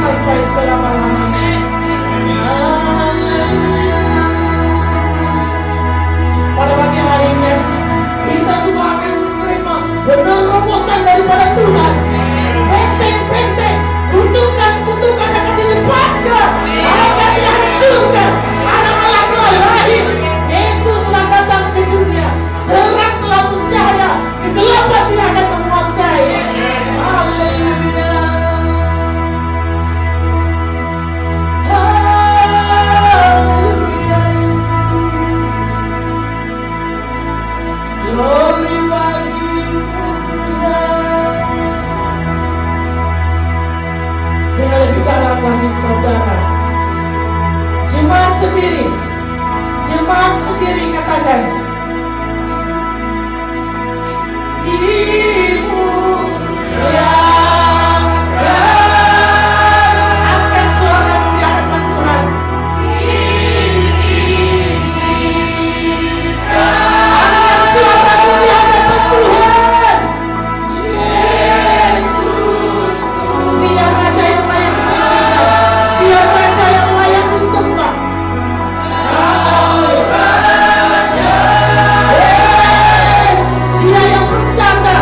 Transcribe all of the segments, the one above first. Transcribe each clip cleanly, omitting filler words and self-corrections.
sampai selama-lamanya. Haleluya. Pada pagi hari ini kita semua akan menerima penerobosan daripada Tuhan. Benteng-benteng, kutukan-kutukan akan dilepaskan, akan dihancurkan. Anak-anak roh lahir. Yesus telah datang ke dunia, terang telah mencahaya, kegelapan tidak akan menguasai. Haleluya. Haleluya. Glory bagimu Tuhan. Dengan lebih dalam lagi saudara, jemaat sendiri katakan, dimuliakan. Angkat suaramu di hadapan Tuhan. Angkat suaramu di hadapan Tuhan. Yesus, Dia Raja yang layak ditinggikan, Dia Raja yang layak disembah. Yes, Dia yang berkata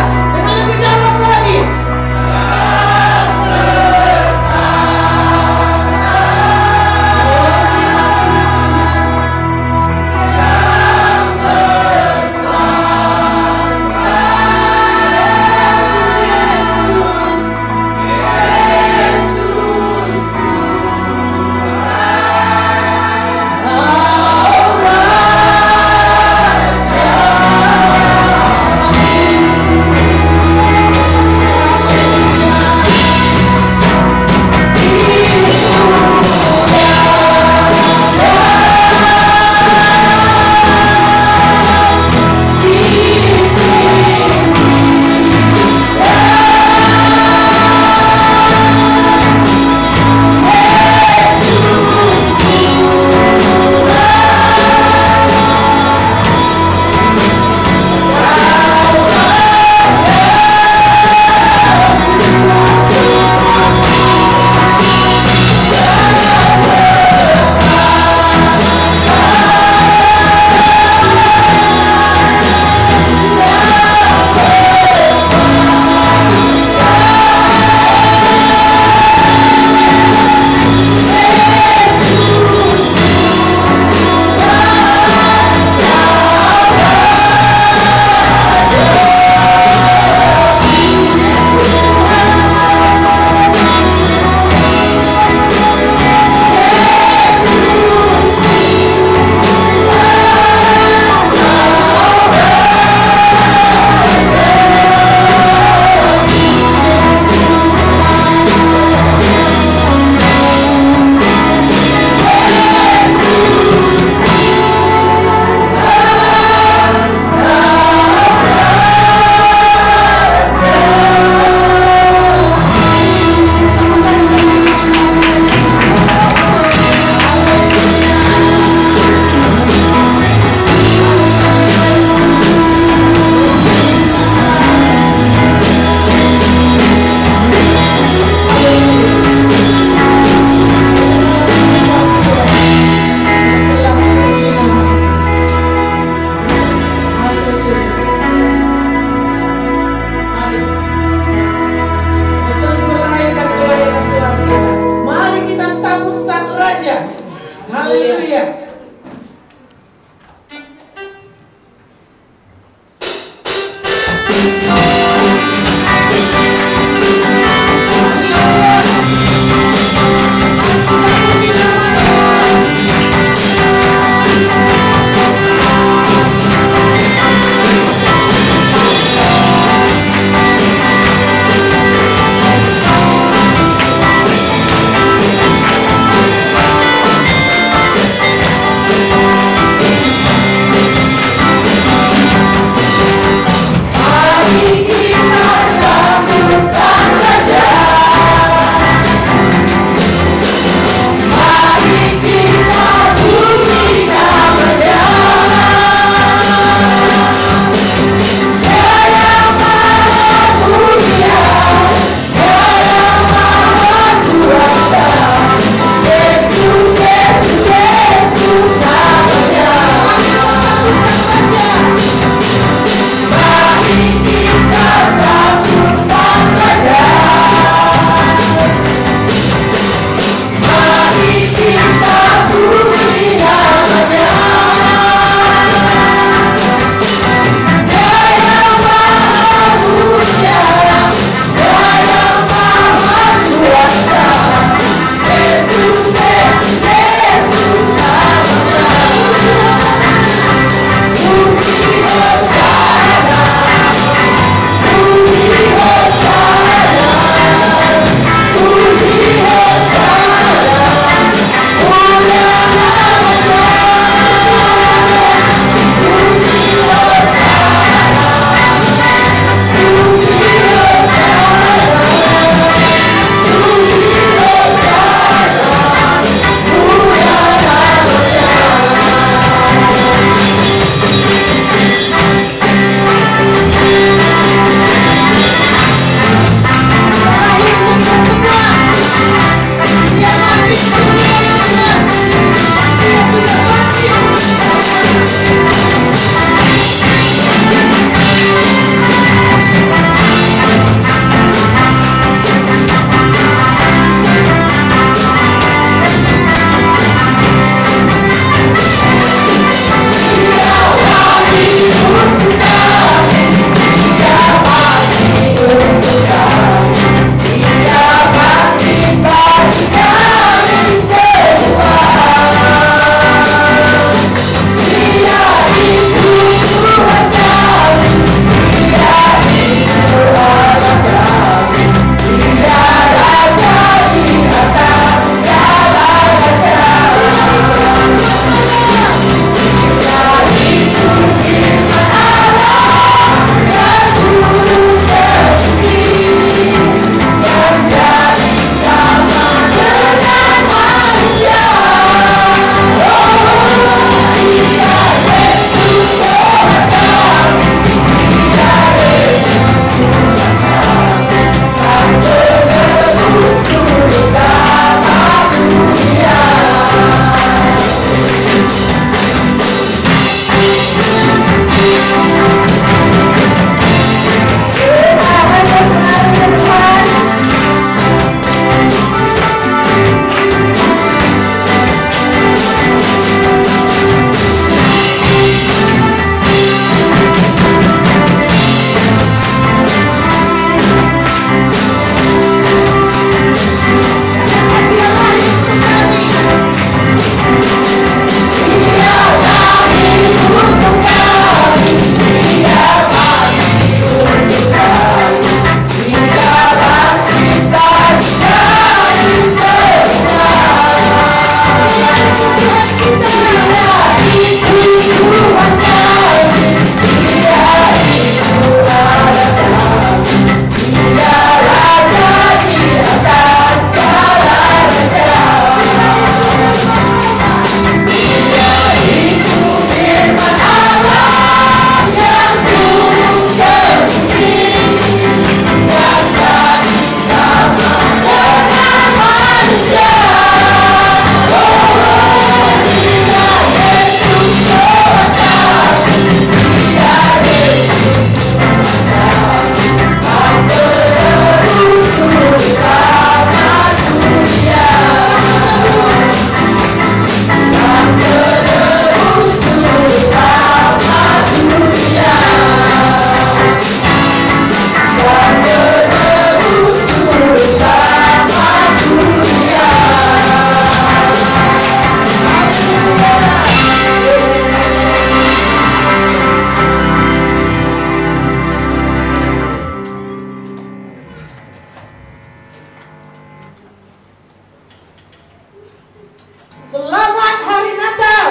Selamat Hari Natal.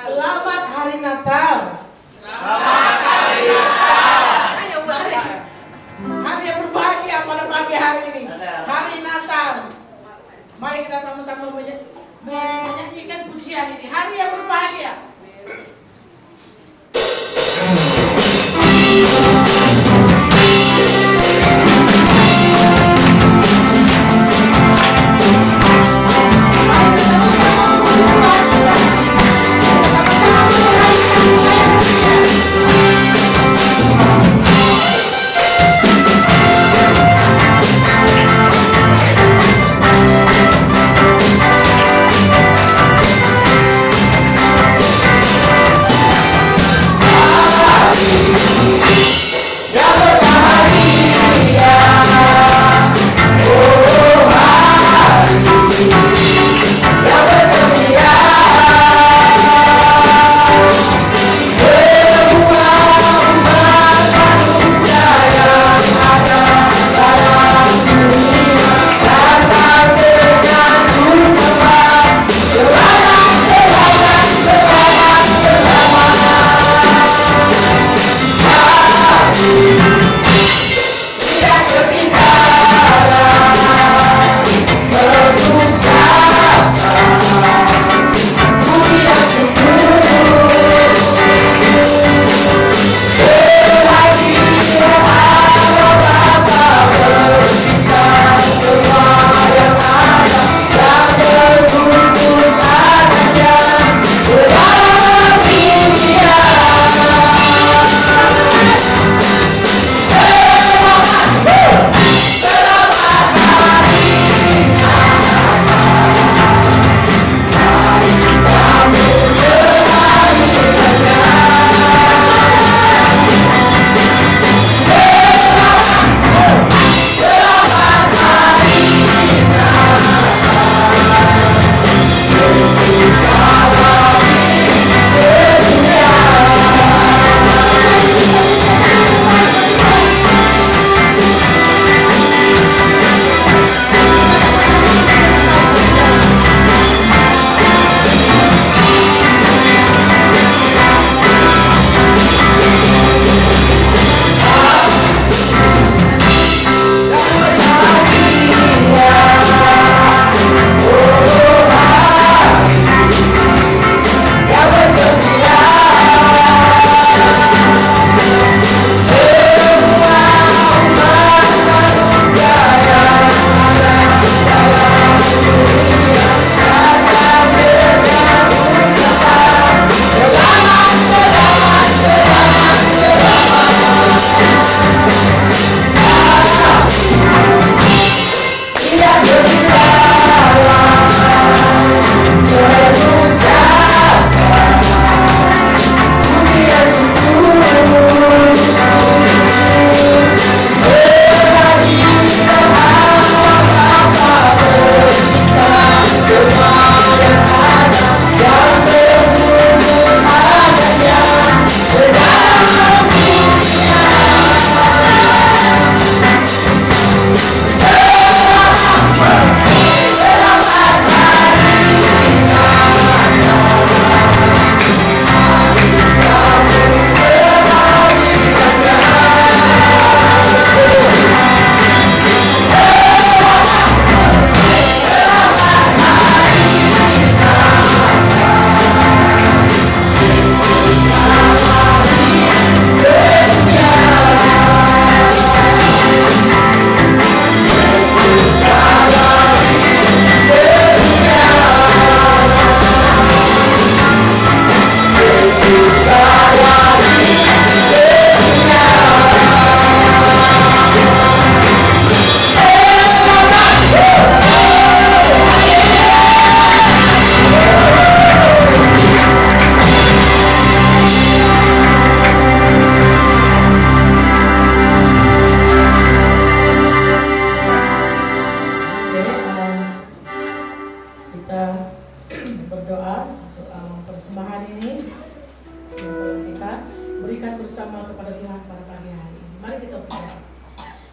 Selamat Hari Natal. Hari yang berbahagia pada pagi hari ini. Hari Natal. Mari kita sama-sama menyanyikan pujian ini. Hari yang berbahagia.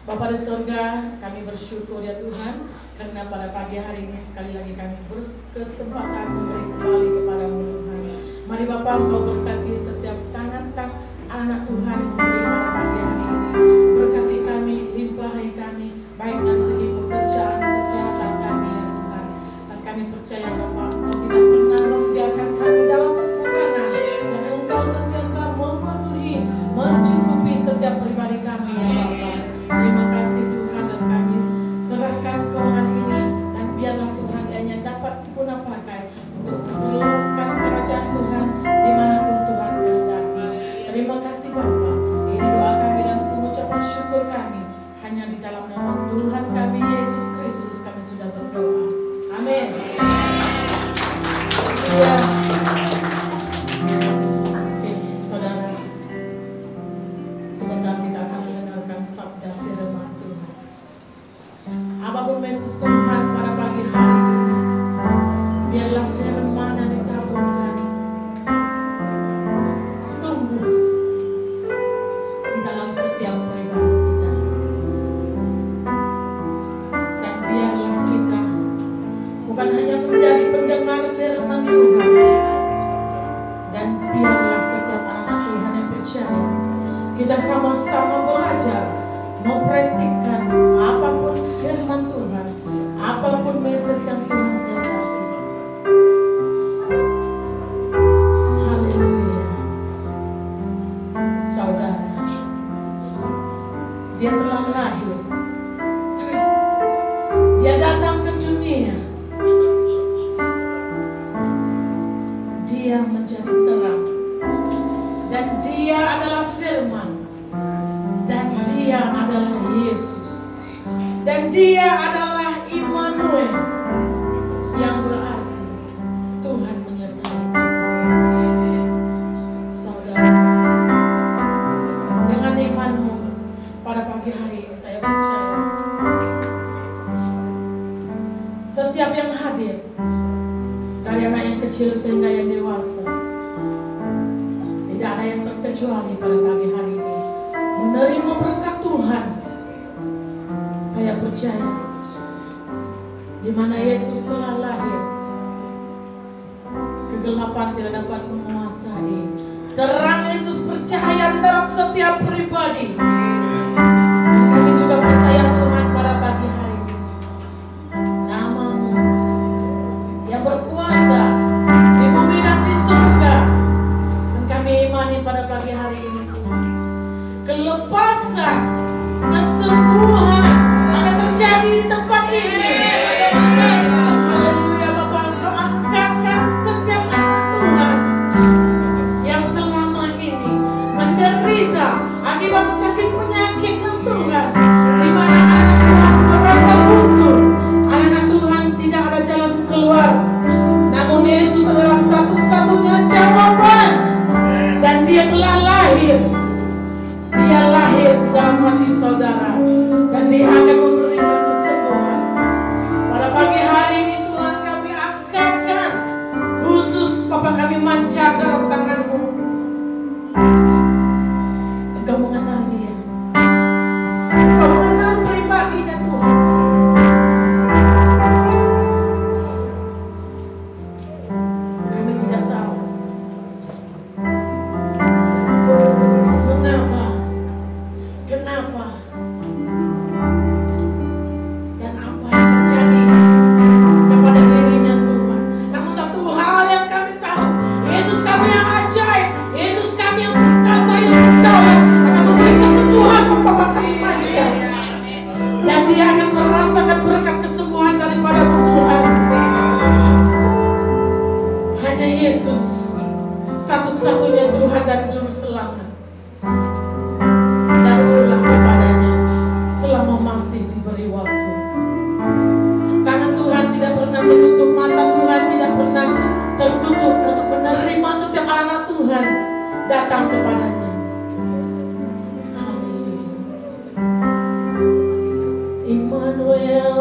Bapa di surga, kami bersyukur ya Tuhan, Karena pada pagi hari ini sekali lagi kami berkesempatan memberi kembali kepadamu Tuhan. Mari Bapa, Engkau berkati setiap tangan anak Tuhan yang memberi pada pagi hari ini. Berkati kami, limpahi kami, baik dari segi pekerjaan, kesehatan kami ya Tuhan. Dan kami percaya Bapa, Engkau tidak pernah membiarkan kami dalam kekurangan. Dan Engkau sentiasa memenuhi, mencukupi setiap pribadi kami ya Bapa. Terima kasih Tuhan, dan kami serahkan keuangan ini, dan biarlah Tuhan hanya dapat digunakan pakai untuk meluaskan kerajaan Tuhan dimanapun Tuhan kehendaki. Terima kasih Bapa. Ini doa kami dan pengucapan syukur kami hanya di dalam nama Tuhan kami Yesus Kristus kami sudah berdoa. Amin. Ya. Saudara, sebentar kita akan mendengarkan sabda firman Tuhan. Apapun message Tuhan pada pagi hari ini, biarlah firman yang ditaburkan tumbuh di dalam setiap pribadi kita. Dan biarlah kita bukan hanya menjadi pendengar firman Tuhan, dan biarlah setiap anak Tuhan yang percaya kita sama-sama belajar mempraktikkan apapun firman Tuhan, apapun message yang Tuhan kehendaki. Haleluya. Saudara, dia telah lahir, dia datang ke dunia, dia menjadi terang, dan dia adalah firman, dan dia adalah Yesus, dan dia adalah Immanuel, yang berarti Tuhan menyertai kita. Saudara, dengan imanmu pada pagi hari ini saya percaya setiap yang hadir, dari anak yang kecil sehingga yang dewasa, tidak ada yang terkecuali pada pagi hari ini menerima berkat Tuhan. Saya percaya di mana Yesus telah lahir, kegelapan tidak dapat menguasai. Terang Yesus bercahaya di dalam setiap pribadi. Dan kami juga percaya Tuhan pada pagi hari ini, nama-Mu yang berkuasa di bumi dan di surga. Dan kami imani pada pagi hari ini Tuhan, kelepasan, kesembuhan akan terjadi di tempat ini. Haleluya Bapa, Engkau angkatkan setiap anak Tuhan yang selama ini menderita akibat sakit penyakit yang Tuhan, di mana anak Tuhan merasa buntu, anak Tuhan tidak ada jalan keluar. Namun Yesus adalah satu-satunya jawaban, dan Dia telah lahir. Dia lahir di dalam hati saudara, dan Dia akan memberikan kesembuhan. Pada pagi hari ini Tuhan, kami angkatkan khusus Bapa, kami manjat dalam tangan-Mu. Engkau mengenal dia, Engkau mengenal pribadinya Tuhan. Kami tidak tahu kenapa dan apa yang terjadi kepada dirinya Tuhan. Namun satu hal yang kami tahu, Yesus kami yang ajaib, Yesus kami yang perkasa, yang berdaulat, akan memberi kesembuhan membawa kami manja. Dan Dia akan merasakan berkat kesembuhan daripada Tuhan. Hanya Yesus satu-satunya Tuhan dan Juru Selamat. Datanglah kepadanya selama masih diberi waktu. Tangan Tuhan tidak pernah tertutup, mata Tuhan tidak pernah tertutup untuk menerima setiap anak Tuhan datang kepadanya. Haleluya. Immanuel.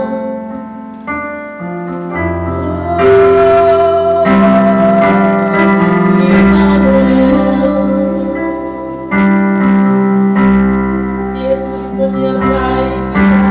Yesus menyertai kita.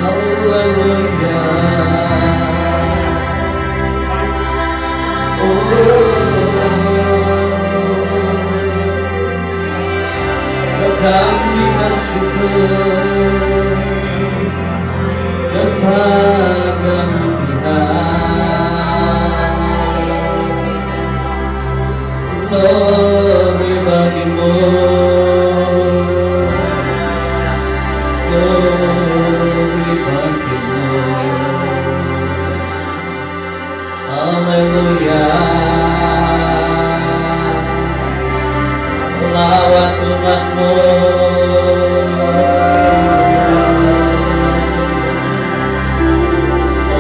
Haleluya. Kami bersyukur kepadamu Tuhan. Glory bagimu, glory bagimu. Haleluya. Lawat umatmu,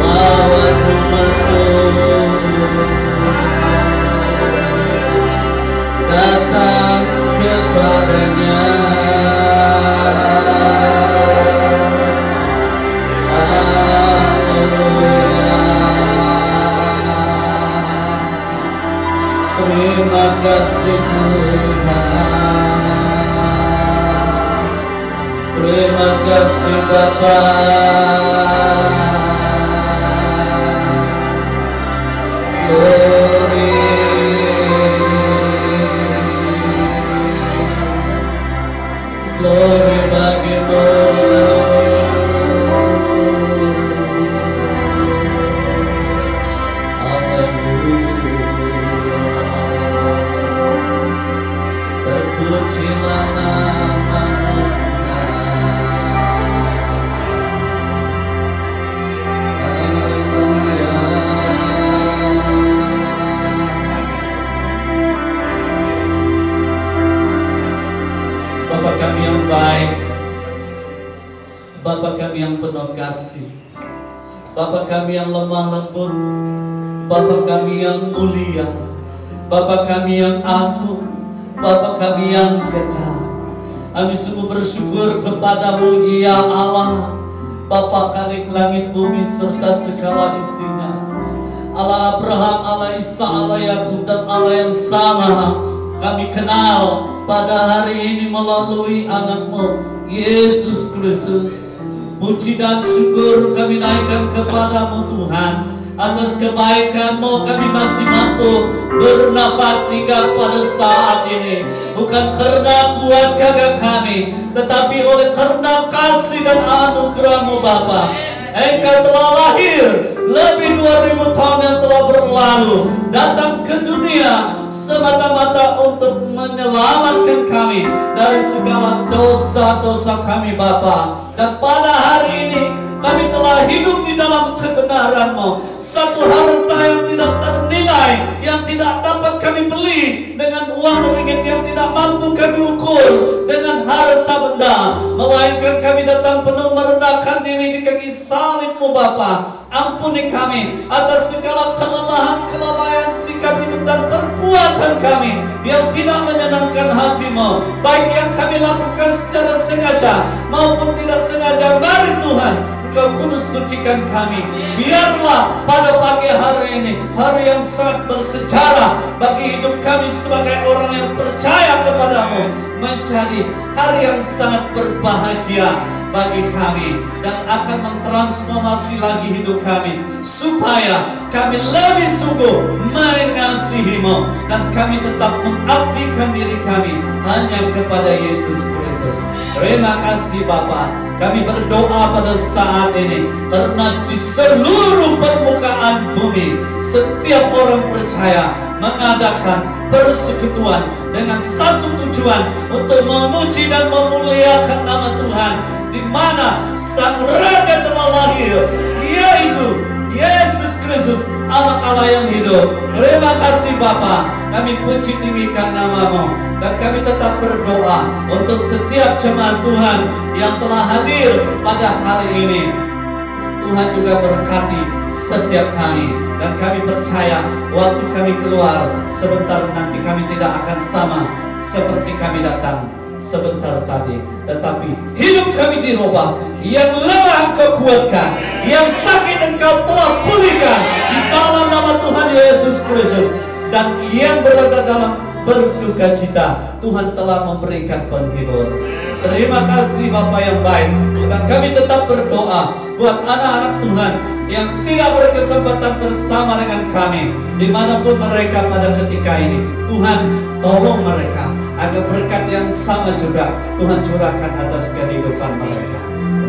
lawat umatmu, datang kepadanya. Haleluya. Terima kasih Tuhan. Terima kasih Bapa. Glory. Glory bagimu. Terpujilah nama-Mu Tuhan. Haleluya. Bapa kami yang baik, Bapa kami yang penuh kasih, Bapa kami yang lemah lembut, Bapa kami yang mulia, Bapa kami yang agung, Bapa kami yang kekal. Kami sungguh bersyukur kepadamu ya Allah, Bapa Khalik langit bumi serta segala isinya. Allah Abraham, Allah Isa, Allah Yakub dan Allah yang sama kami kenal pada hari ini melalui anak-Mu Yesus Kristus. Puji dan syukur kami naikkan kepadamu Tuhan. Atas kebaikan-Mu kami masih mampu bernapas hingga pada saat ini. Bukan karena kuat gagah kami, tetapi oleh karena kasih dan anugerah-Mu Bapa. Engkau telah lahir lebih 2000 tahun yang telah berlalu, datang ke dunia semata-mata untuk menyelamatkan kami dari segala dosa-dosa kami Bapa. Dan pada hari ini kami telah hidup di dalam kebenaran-Mu. Satu harta yang tidak ternilai, yang tidak dapat kami beli dengan uang ringgit, yang tidak mampu kami ukur dengan harta benda. Melainkan kami datang penuh merendahkan diri di kaki salib-Mu Bapa. Ampuni kami atas segala kelemahan, kelalaian, sikap hidup dan perbuatan kami yang tidak menyenangkan hati-Mu, baik yang kami lakukan secara sengaja maupun tidak sengaja. Mari Tuhan, Kau kudus sucikan kami. Biarlah pada pagi hari ini hari yang sangat bersejarah bagi hidup kami sebagai orang yang percaya kepadamu, menjadi hari yang sangat berbahagia bagi kami dan akan mentransformasi lagi hidup kami, supaya kami lebih sungguh mengasihi-Mu dan kami tetap mengabdikan diri kami hanya kepada Yesus Kristus. Terima kasih Bapa. Kami berdoa pada saat ini karena di seluruh permukaan bumi setiap orang percaya mengadakan persekutuan dengan satu tujuan, untuk memuji dan memuliakan nama Tuhan, di mana Sang Raja telah lahir, yaitu Yesus Kristus, Anak Allah yang hidup. Terima kasih Bapa. Kami puji tinggikan nama-Mu dan kami tetap berdoa untuk setiap jemaat Tuhan yang telah hadir pada hari ini. Tuhan juga berkati setiap kami, dan kami percaya waktu kami keluar sebentar nanti kami tidak akan sama seperti kami datang sebentar tadi, tetapi hidup kami dirubah. Yang lemah Engkau kuatkan, yang sakit Engkau telah pulihkan di dalam nama Tuhan Yesus Kristus, dan yang berada dalam berduka cita Tuhan telah memberikan penghibur. Terima kasih Bapa yang baik. Dan kami tetap berdoa buat anak-anak Tuhan yang tidak berkesempatan bersama dengan kami dimanapun mereka pada ketika ini. Tuhan, tolong mereka agar berkat yang sama juga Tuhan curahkan atas kehidupan mereka.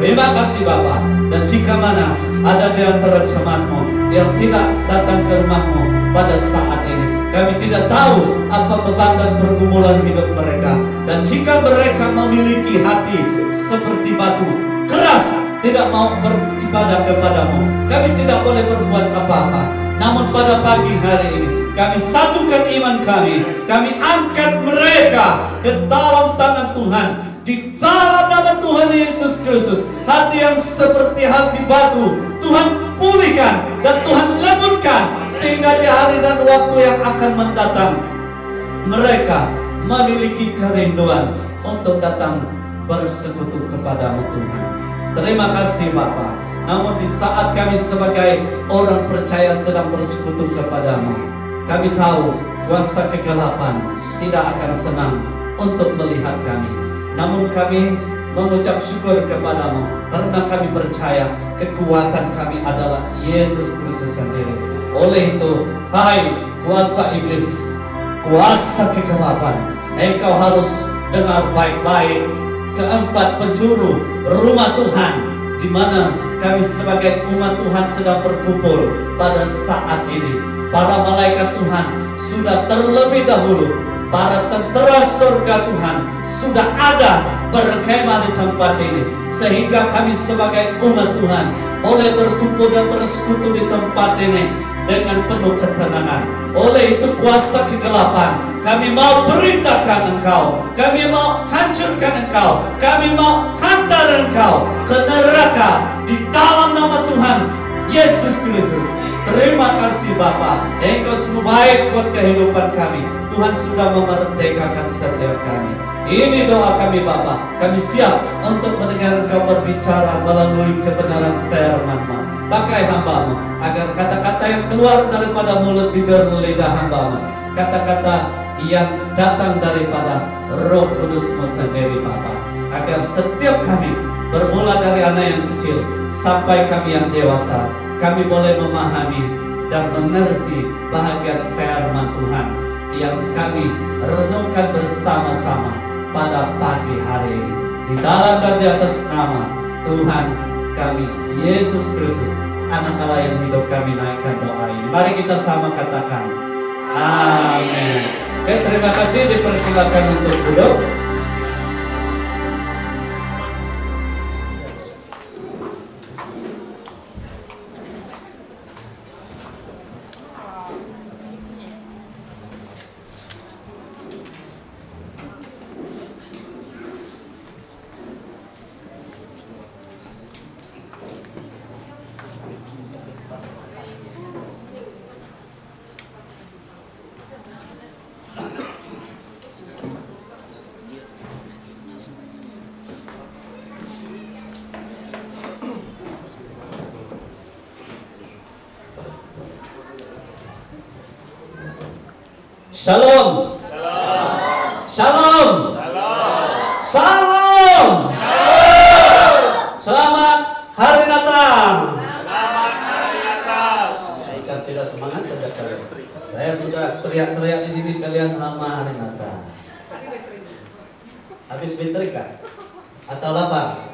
Terima kasih Bapa. Dan jika mana ada di antara jemaat-Mu yang tidak datang ke rumah-Mu pada saat ini, kami tidak tahu apa beban dan pergumulan hidup mereka. Dan jika mereka memiliki hati seperti batu keras, tidak mau beribadah kepadamu, kami tidak boleh berbuat apa-apa. Namun pada pagi hari ini kami satukan iman kami angkat mereka ke dalam tangan Tuhan. Di dalam nama Tuhan Yesus Kristus, hati yang seperti hati batu Tuhan pulihkan dan Tuhan lembutkan, sehingga di hari dan waktu yang akan mendatang mereka memiliki kerinduan untuk datang bersekutu kepadamu Tuhan. Terima kasih Bapa. Namun di saat kami sebagai orang percaya sedang bersekutu kepadamu, kami tahu kuasa kegelapan tidak akan senang untuk melihat kami. Namun kami mengucap syukur kepadamu karena kami percaya kekuatan kami adalah Yesus Kristus sendiri. Oleh itu, hai kuasa iblis, kuasa kegelapan, engkau harus dengar baik-baik keempat penjuru rumah Tuhan, di mana kami sebagai umat Tuhan sedang berkumpul pada saat ini. Para malaikat Tuhan sudah terlebih dahulu, para tentara surga Tuhan sudah ada berkemah di tempat ini, sehingga kami sebagai umat Tuhan boleh berkumpul dan bersekutu di tempat ini dengan penuh ketenangan. Oleh itu kuasa kegelapan, kami mau perintahkan engkau, kami mau hancurkan engkau, kami mau hantar engkau ke neraka di dalam nama Tuhan Yesus Kristus. Terima kasih Bapa, engkau semua baik buat kehidupan kami. Tuhan sudah memerdekakan setiap kami. Ini doa kami Bapa. Kami siap untuk mendengar engkau berbicara melalui kebenaran firman-Mu. Pakai hamba-Mu agar kata-kata yang keluar daripada mulut bibir lidah hamba-Mu, kata-kata yang datang daripada Roh Kudus-Mu sendiri Bapa, agar setiap kami bermula dari anak yang kecil sampai kami yang dewasa, kami boleh memahami dan mengerti bahagian firman Tuhan yang kami renungkan bersama-sama pada pagi hari ini. Di dalam dan di atas nama Tuhan kami Yesus Kristus, Anak Allah yang hidup, kami naikkan doa ini. Mari kita sama katakan amin. Oke, terima kasih, dipersilakan untuk duduk. Shalom. Shalom. Shalom. Selamat hari Natal. Saya tidak semangat saja kalian. Saya sudah teriak-teriak di sini, kalian lama hari Natal. Habis betrik kan? Atau lapar?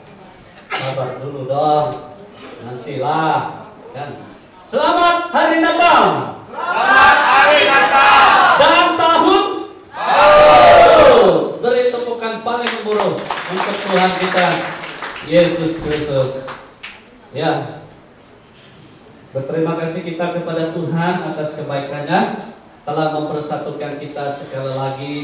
Sabar dulu dong. Nanti lah kan. Selamat hari Natal. Selamat hari Natal dan tahun baru. Beri tepukan paling murah untuk Tuhan kita Yesus Kristus. Ya, berterima kasih kita kepada Tuhan atas kebaikannya, telah mempersatukan kita sekali lagi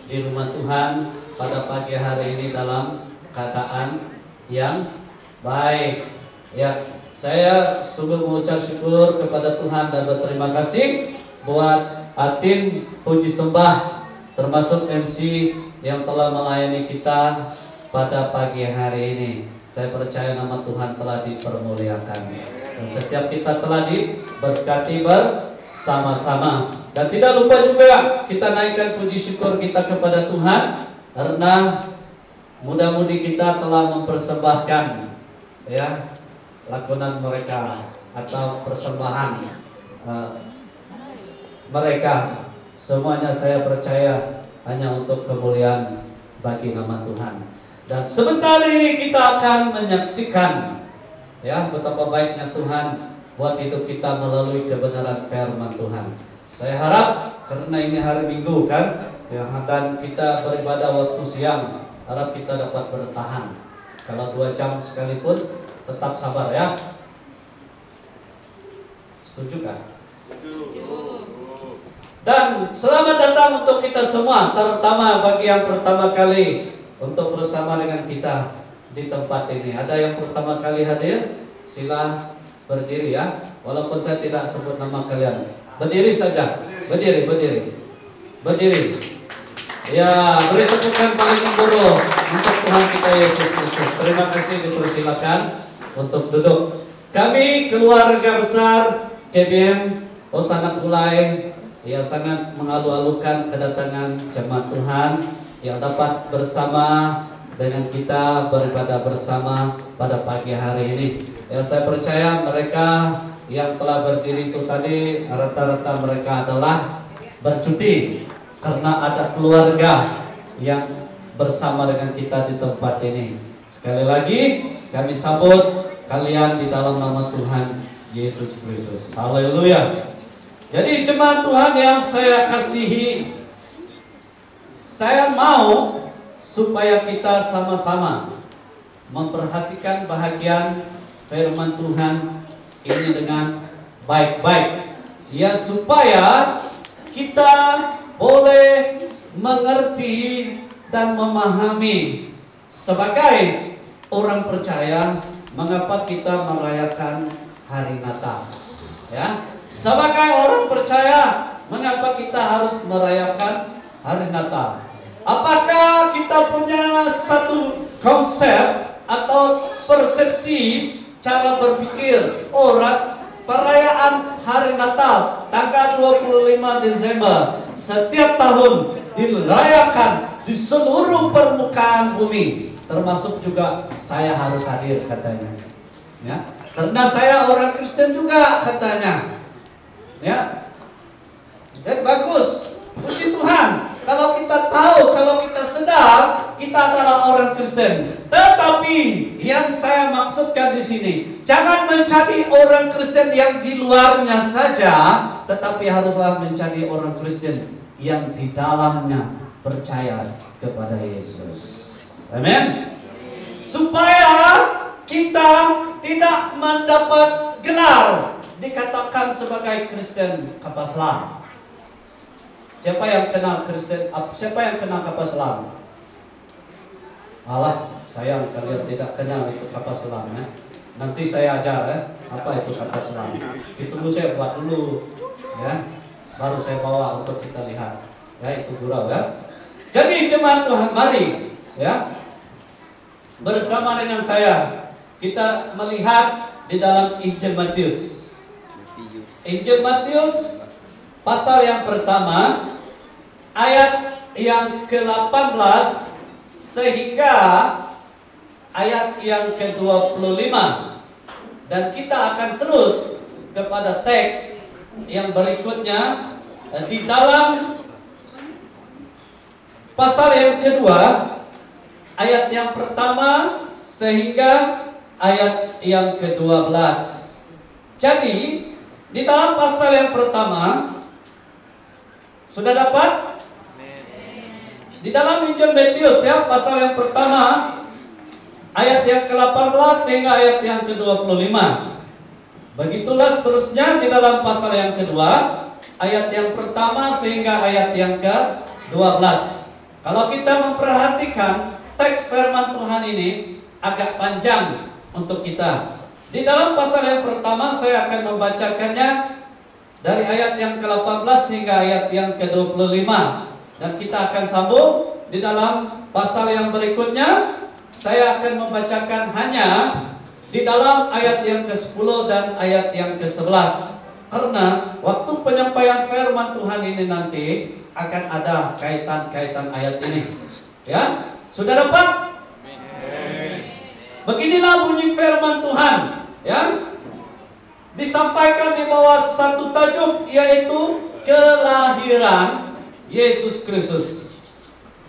di rumah Tuhan pada pagi hari ini dalam keadaan yang baik. Ya, saya sungguh mengucap syukur kepada Tuhan dan berterima kasih buat tim puji sembah termasuk MC yang telah melayani kita pada pagi hari ini. Saya percaya nama Tuhan telah dipermuliakan dan setiap kita telah diberkati bersama-sama. Dan tidak lupa juga kita naikkan puji syukur kita kepada Tuhan karena mudah-mudi kita telah mempersembahkan ya lakonan mereka atau persembahan mereka. Semuanya saya percaya hanya untuk kemuliaan bagi nama Tuhan. Dan sebentar ini kita akan menyaksikan ya betapa baiknya Tuhan buat hidup kita melalui kebenaran firman Tuhan. Saya harap karena ini hari Minggu kan, ya, dan kita beribadah waktu siang, harap kita dapat bertahan. Kalau 2 jam sekalipun tetap sabar ya. Setuju kan? Dan selamat datang untuk kita semua, terutama bagi yang pertama kali untuk bersama dengan kita di tempat ini. Ada yang pertama kali hadir? Sila berdiri ya. Walaupun saya tidak sebut nama kalian. Berdiri saja. Berdiri. Ya, beri tepukan paling murah untuk Tuhan kita Yesus Kristus. Terima kasih, dipersilakan untuk duduk. Kami keluarga besar KBM Hosana Kulai ya sangat mengalu-alukan kedatangan jemaat Tuhan yang dapat bersama dengan kita beribadah bersama pada pagi hari ini. Ya, saya percaya mereka yang telah berdiri itu tadi rata-rata mereka adalah bercuti karena ada keluarga yang bersama dengan kita di tempat ini. Sekali lagi kami sambut kalian di dalam nama Tuhan Yesus Kristus. Haleluya. Jadi jemaat Tuhan yang saya kasihi, saya mau supaya kita sama-sama memperhatikan bahagian firman Tuhan ini dengan baik-baik. Ya, supaya kita boleh mengerti dan memahami sebagai orang percaya mengapa kita merayakan hari Natal. Ya, sebagai orang percaya mengapa kita harus merayakan hari Natal? Apakah kita punya satu konsep atau persepsi cara berpikir orang perayaan hari Natal tanggal 25 Desember setiap tahun dirayakan di seluruh permukaan bumi, termasuk juga saya harus hadir katanya. Ya, karena saya orang Kristen juga katanya. Ya, dan bagus, puji Tuhan. Kalau kita tahu, kalau kita sadar, kita adalah orang Kristen. Tetapi yang saya maksudkan di sini, jangan menjadi orang Kristen yang di luarnya saja, tetapi haruslah menjadi orang Kristen yang di dalamnya percaya kepada Yesus. Amin. Supaya kita tidak mendapat gelar dikatakan sebagai Kristen kapal selam. Siapa yang kenal Kristen? Siapa yang kenal kapal selam? Alah, sayang kalian tidak kenal itu kapal selam ya. Nanti saya ajar ya, apa itu kapal selam. Ditunggu saya buat dulu ya. Baru saya bawa untuk kita lihat. Ya, itu gurau ya. Jadi jemaat Tuhan, mari ya. Bersama dengan saya kita melihat di dalam Injil Matius. Injil Matius pasal yang pertama ayat yang ke-18 sehingga ayat yang ke-25, dan kita akan terus kepada teks yang berikutnya di dalam pasal yang kedua ayat yang pertama sehingga ayat yang ke-12. Jadi di dalam pasal yang pertama sudah dapat? Di dalam Injil Matius ya, pasal yang pertama ayat yang ke-18 sehingga ayat yang ke-25. Begitulah seterusnya di dalam pasal yang kedua ayat yang pertama sehingga ayat yang ke-12. Kalau kita memperhatikan teks firman Tuhan ini agak panjang untuk kita. Di dalam pasal yang pertama saya akan membacakannya dari ayat yang ke-18 hingga ayat yang ke-25. Dan kita akan sambung di dalam pasal yang berikutnya. Saya akan membacakan hanya di dalam ayat yang ke-10 dan ayat yang ke-11. Karena waktu penyampaian firman Tuhan ini nanti akan ada kaitan-kaitan ayat ini. Ya, sudah dapat? Beginilah bunyi firman Tuhan, ya. Disampaikan di bawah satu tajuk, yaitu kelahiran Yesus Kristus.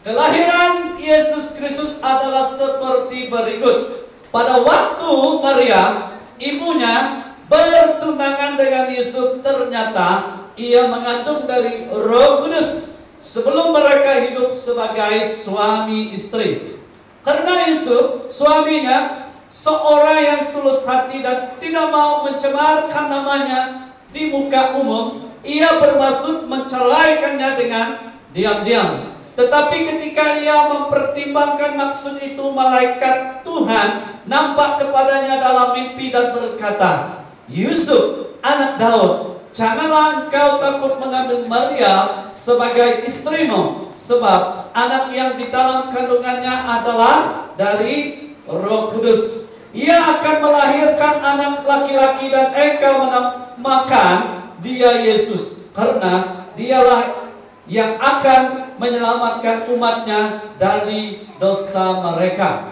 Kelahiran Yesus Kristus adalah seperti berikut. Pada waktu Maria, ibunya, bertunangan dengan Yusuf, ternyata ia mengandung dari Roh Kudus sebelum mereka hidup sebagai suami istri. Karena Yusuf, suaminya, seorang yang tulus hati dan tidak mau mencemarkan namanya di muka umum, ia bermaksud menceraikannya dengan diam-diam. Tetapi ketika ia mempertimbangkan maksud itu, malaikat Tuhan nampak kepadanya dalam mimpi dan berkata, "Yusuf, anak Daud, janganlah engkau takut mengambil Maria sebagai istrimu, sebab anak yang di dalam kandungannya adalah dari Roh Kudus. Ia akan melahirkan anak laki-laki dan engkau menamakan dia Yesus, karena dialah yang akan menyelamatkan umatnya dari dosa mereka."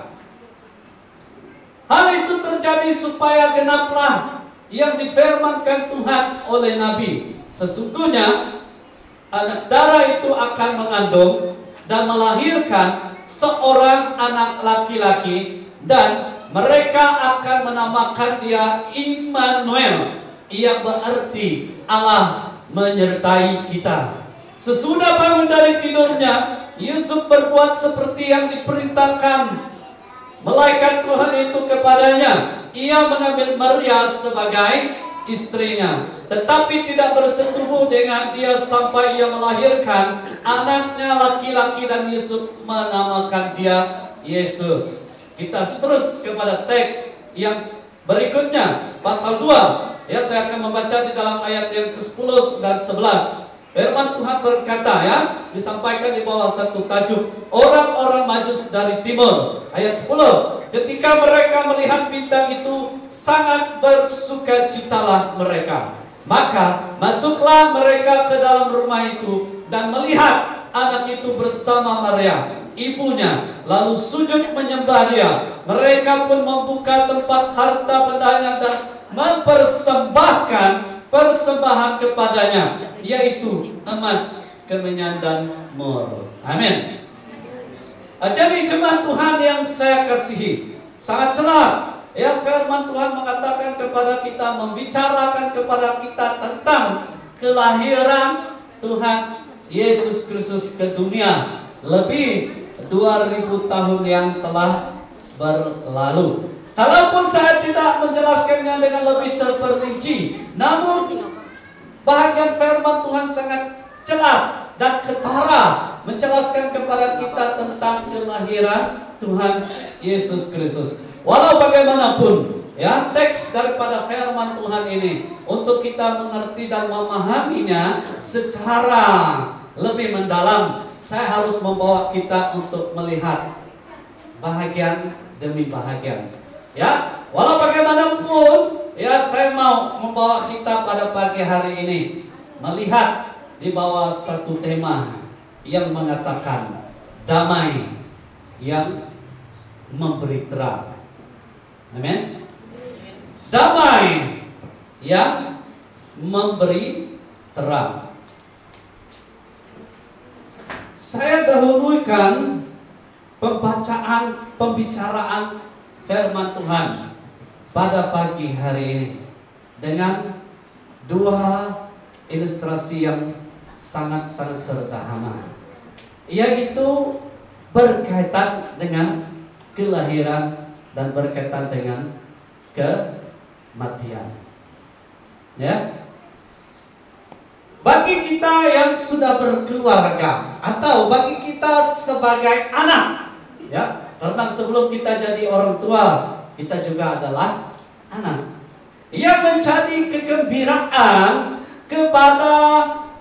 Hal itu terjadi supaya genaplah yang difirmankan Tuhan oleh Nabi. Sesungguhnya anak darah itu akan mengandung dan melahirkan seorang anak laki-laki, dan mereka akan menamakan dia Immanuel, yang berarti Allah menyertai kita. Sesudah bangun dari tidurnya, Yusuf berbuat seperti yang diperintahkan malaikat Tuhan itu kepadanya. Ia mengambil Maria sebagai istrinya, tetapi tidak bersetubuh dengan dia sampai ia melahirkan anaknya laki-laki, dan Yusuf menamakan dia Yesus. Kita terus kepada teks yang berikutnya, pasal 2. Ya, saya akan membaca di dalam ayat yang ke-10 dan 11. Firman Tuhan berkata, ya, disampaikan di bawah satu tajuk, orang-orang Majus dari timur. Ayat 10. Ketika mereka melihat bintang itu, sangat bersukacitalah mereka. Maka masuklah mereka ke dalam rumah itu dan melihat anak itu bersama Maria, ibunya, lalu sujud menyembah dia. Mereka pun membuka tempat harta bendanya dan mempersembahkan persembahan kepadanya, yaitu emas, kemenyan, dan mur. Amin. Jadi jemaat Tuhan yang saya kasihi, sangat jelas ya, firman Tuhan mengatakan kepada kita, membicarakan kepada kita tentang kelahiran Tuhan Yesus Kristus ke dunia lebih 2000 tahun yang telah berlalu. Kalaupun saya tidak menjelaskannya dengan lebih terperinci, namun bahagian firman Tuhan sangat jelas dan ketara menjelaskan kepada kita tentang kelahiran Tuhan Yesus Kristus. Walau bagaimanapun, ya, teks daripada firman Tuhan ini untuk kita mengerti dan memahaminya secara lebih mendalam, saya harus membawa kita untuk melihat bahagian demi bahagian. Ya, walau bagaimanapun, ya, saya mau membawa kita pada pagi hari ini melihat di bawah satu tema yang mengatakan damai yang memberi terang. Amin. Damai yang memberi terang. Saya dahulukan pembicaraan firman Tuhan pada pagi hari ini dengan dua ilustrasi yang sangat-sangat sederhana, yaitu berkaitan dengan kelahiran dan berkaitan dengan kematian. Ya, bagi kita yang sudah berkeluarga atau bagi kita sebagai anak, ya, karena sebelum kita jadi orang tua, kita juga adalah anak. Yang menjadi kegembiraan kepada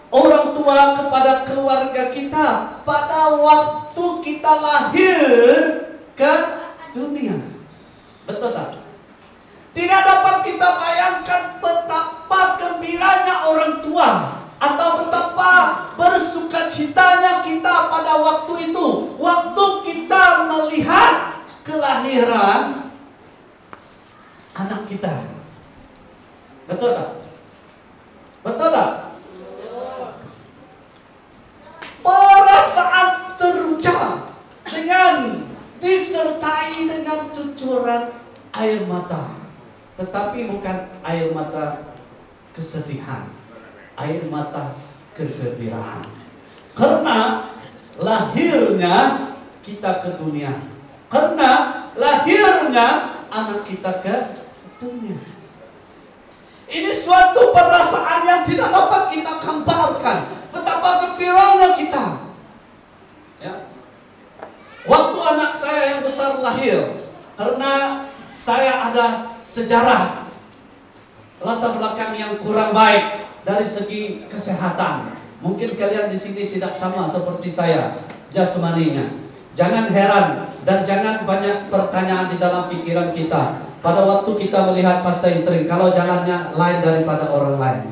orang tua, kepada keluarga kita pada waktu kita lahir ke dunia. Betul tak? Tidak dapat kita bayangkan betapa gembiranya orang tua atau betapa bersukacitanya kita pada waktu itu, waktu kita melihat kelahiran anak kita. Betul tak? Betul tak? Perasaan terucap dengan disertai dengan cucuran air mata. Tetapi bukan air mata kesedihan, air mata kegembiraan. Karena lahirnya kita ke dunia, karena lahirnya anak kita ke dunia. Ini suatu perasaan yang tidak dapat kita gambarkan. Betapa gembiranya kita. Ya. Waktu anak saya yang besar lahir, karena saya ada sejarah latar belakang yang kurang baik dari segi kesehatan. Mungkin kalian di sini tidak sama seperti saya jasmaninya. Jangan heran dan jangan banyak pertanyaan di dalam pikiran kita pada waktu kita melihat Pastor Intring kalau jalannya lain daripada orang lain.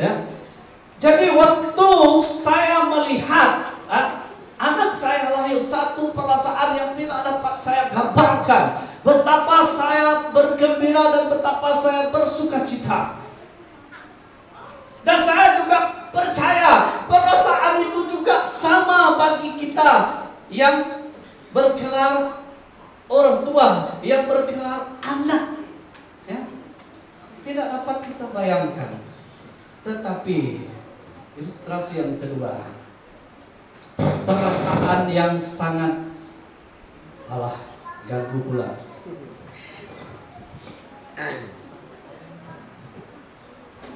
Ya. Jadi waktu saya melihat anak saya lahir, satu perasaan yang tidak dapat saya gambarkan. Betapa saya bergembira dan betapa saya bersuka cita. Dan saya juga percaya perasaan itu juga sama bagi kita yang bergelar orang tua, yang bergelar anak. Ya. Tidak dapat kita bayangkan. Tetapi ilustrasi yang kedua, perasaan yang sangat ganggu pula.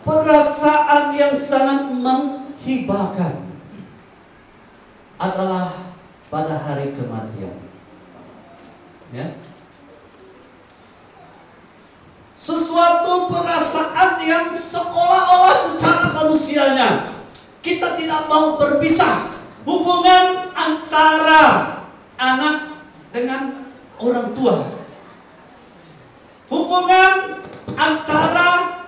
Perasaan yang sangat menghibahkan adalah pada hari kematian. Ya. Sesuatu perasaan yang seolah-olah secara manusianya kita tidak mau berpisah. Hubungan antara anak dengan orang tua, hubungan antara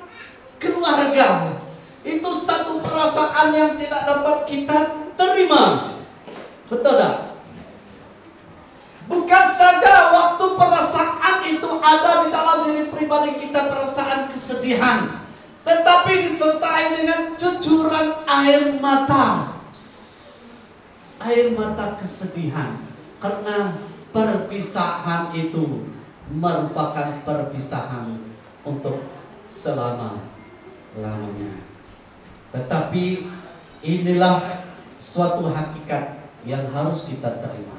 keluarga, itu satu perasaan yang tidak dapat kita terima. Betul tak? Bukan saja waktu perasaan itu ada di dalam diri pribadi kita, perasaan kesedihan, tetapi disertai dengan cucuran air mata. Air mata kesedihan. Karena perpisahan itu merupakan perpisahan untuk selama-lamanya. Tetapi inilah suatu hakikat yang harus kita terima,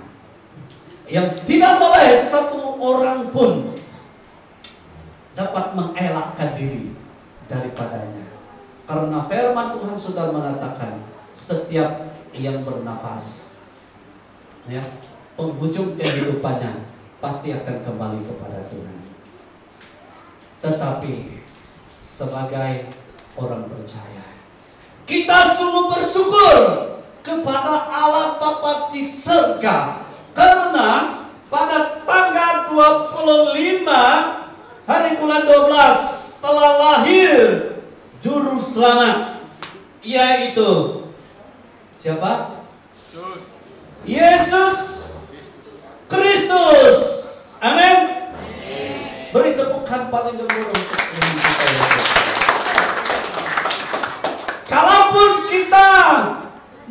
yang tidak boleh satu orang pun dapat mengelakkan diri daripadanya. Karena firman Tuhan sudah mengatakan setiap yang bernafas, ya, penghujung kehidupannya pasti akan kembali kepada Tuhan. Tetapi sebagai orang percaya, kita sungguh bersyukur kepada Allah Bapa di surga, karena pada tanggal 25 hari bulan 12 telah lahir juru selamat, yaitu siapa? Yesus Kristus. Amin. Beri tepukan paling gemuruh untuk Tuhan kita Yesus. Kalaupun kita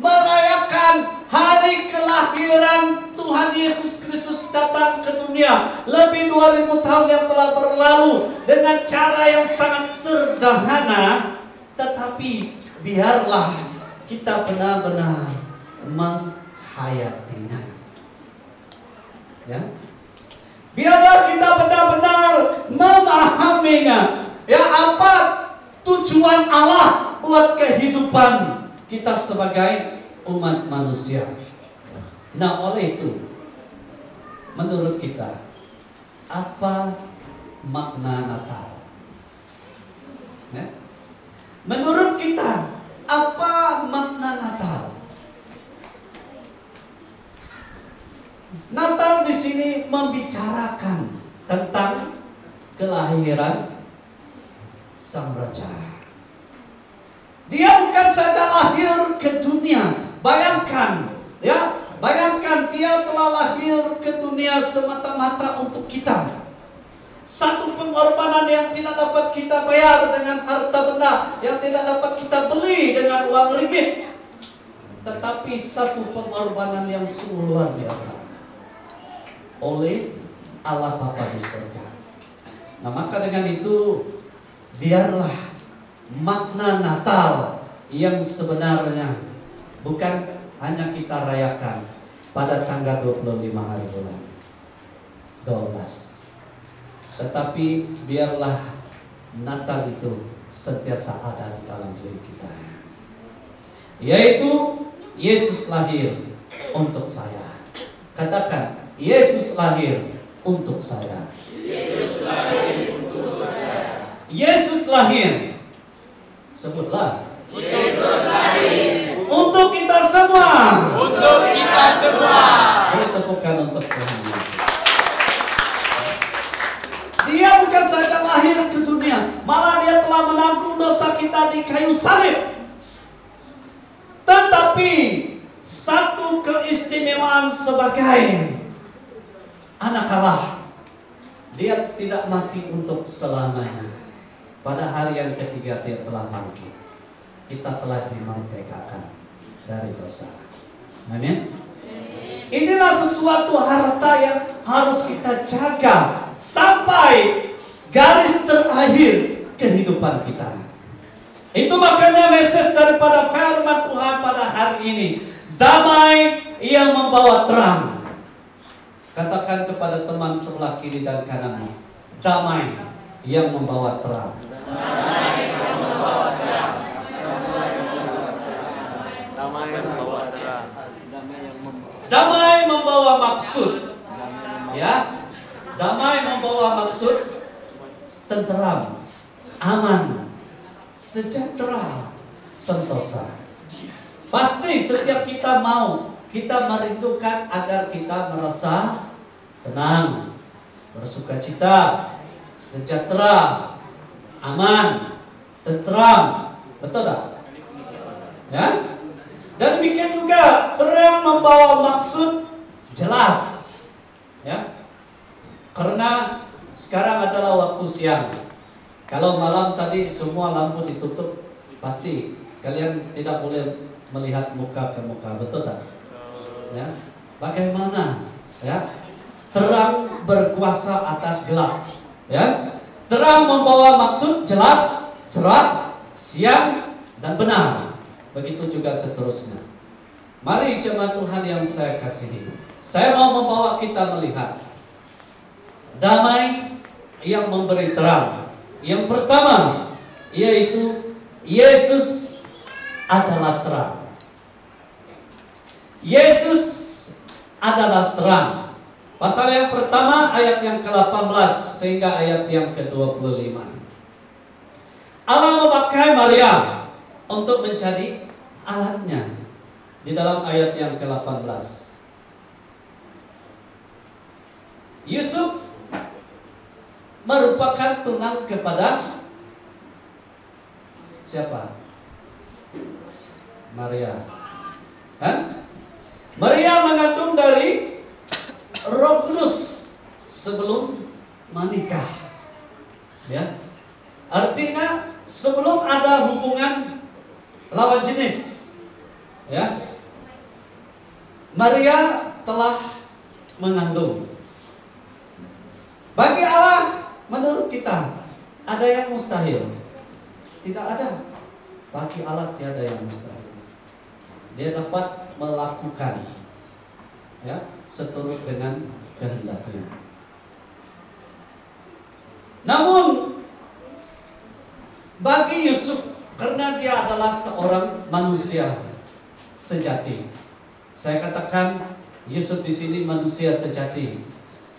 merayakan hari kelahiran Tuhan Yesus Kristus datang ke dunia lebih 2000 tahun yang telah berlalu dengan cara yang sangat sederhana, tetapi biarlah kita benar-benar menghayatinya. Ya. Biarlah kita benar-benar memahaminya. Ya, apa tujuan Allah buat kehidupan kita sebagai umat manusia. Nah, oleh itu, menurut kita, apa makna Natal? Ya? Menurut kita, apa makna Natal? Natal di sini membicarakan tentang kelahiran Sang Raja. Dia bukan saja lahir ke dunia. Bayangkan, ya, bayangkan dia telah lahir ke dunia semata-mata untuk kita. Satu pengorbanan yang tidak dapat kita bayar dengan harta benda, yang tidak dapat kita beli dengan uang ringgit. Tetapi satu pengorbanan yang sungguh luar biasa oleh Allah Bapa di surga. Nah, maka dengan itu biarlah makna Natal yang sebenarnya bukan hanya kita rayakan pada tanggal 25 hari bulan 12. Tetapi biarlah Natal itu sentiasa ada di dalam diri kita, yaitu Yesus lahir untuk saya. Katakan, Yesus lahir untuk saya. Yesus lahir untuk saya. Yesus lahir. Sebutlah. Yesus lahir Untuk kita semua. untuk kita semua. Beri tepukan untuk Tuhan. Dia bukan saja lahir ke dunia, malah dia telah menanggung dosa kita di kayu salib. Tetapi satu keistimewaan sebagai anak Allah, dia tidak mati untuk selamanya. Pada hari yang ketiga dia telah bangkit. Kita telah dimerdekakan dari dosa. Amin. Inilah sesuatu harta yang harus kita jaga sampai garis terakhir kehidupan kita. Itu makanya message daripada firman Tuhan pada hari ini. Damai yang membawa terang. Katakan kepada teman sebelah kiri dan kananmu, damai yang membawa terang. Damai yang membawa terang. Damai yang membawa terang. Damai membawa maksud. Ya. Damai membawa maksud tenteram, aman, sejahtera, sentosa. Pasti setiap kita mau, kita merindukan agar kita merasa tenang, bersukacita, sejahtera, aman, tenteram. Betul tak? Ya? Dan demikian juga terang membawa maksud jelas. Ya. Karena sekarang adalah waktu siang. Kalau malam tadi semua lampu ditutup, pasti kalian tidak boleh melihat muka ke muka, betul tak? Ya. Bagaimana? Ya. Terang berkuasa atas gelap. Ya. Terang membawa maksud jelas, cerah, siang dan benar. Begitu juga seterusnya. Mari jemaat Tuhan yang saya kasihi, saya mau membawa kita melihat damai yang memberi terang. Yang pertama yaitu Yesus adalah terang. Yesus adalah terang. Pasal yang pertama ayat yang ke-18 sehingga ayat yang ke-25. Allah memakai Maria untuk menjadi alatnya di dalam ayat yang ke-18. Yusuf merupakan tunang kepada siapa? Maria. Kan? Maria mengandung dari Roh Kudus sebelum menikah. Ya. Artinya sebelum ada hubungan lawan jenis. Ya. Maria telah mengandung. Bagi Allah, menurut kita, ada yang mustahil? Tidak ada. Bagi Allah tiada yang mustahil. Dia dapat melakukan, ya, seturut dengan kehendaknya. Namun bagi Yusuf, karena dia adalah seorang manusia sejati, saya katakan Yusuf di sini manusia sejati.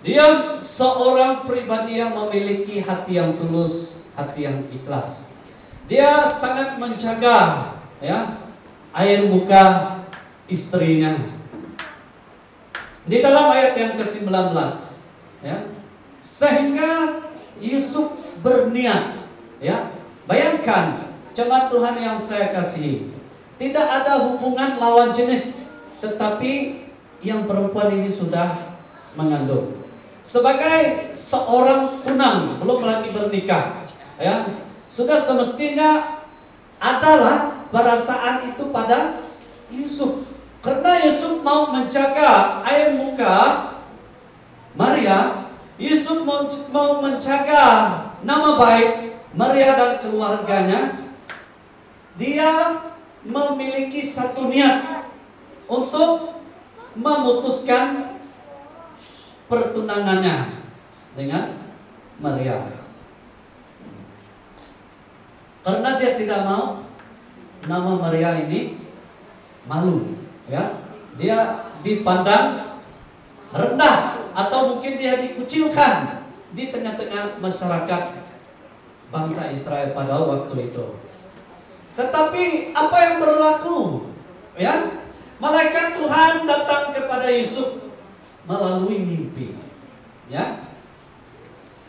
Dia seorang pribadi yang memiliki hati yang tulus, hati yang ikhlas. Dia sangat menjaga, ya, air muka istrinya. Di dalam ayat yang ke-19, ya, sehingga Yusuf berniat, ya, bayangkan jemaat Tuhan yang saya kasihi, tidak ada hubungan lawan jenis, tetapi yang perempuan ini sudah mengandung. sebagai seorang tunang, belum lagi bernikah, ya, sudah semestinya adalah perasaan itu pada Yusuf. Karena Yusuf mau menjaga air muka Maria, Yusuf mau menjaga nama baik Maria dan keluarganya. Dia memiliki satu niat untuk memutuskan pertunangannya dengan Maria. Karena dia tidak mau nama Maria ini malu, ya. Dia dipandang rendah atau mungkin dia dikucilkan di tengah-tengah masyarakat bangsa Israel pada waktu itu. Tetapi apa yang berlaku? Ya, malaikat Tuhan datang kepada Yusuf melalui mimpi. Ya,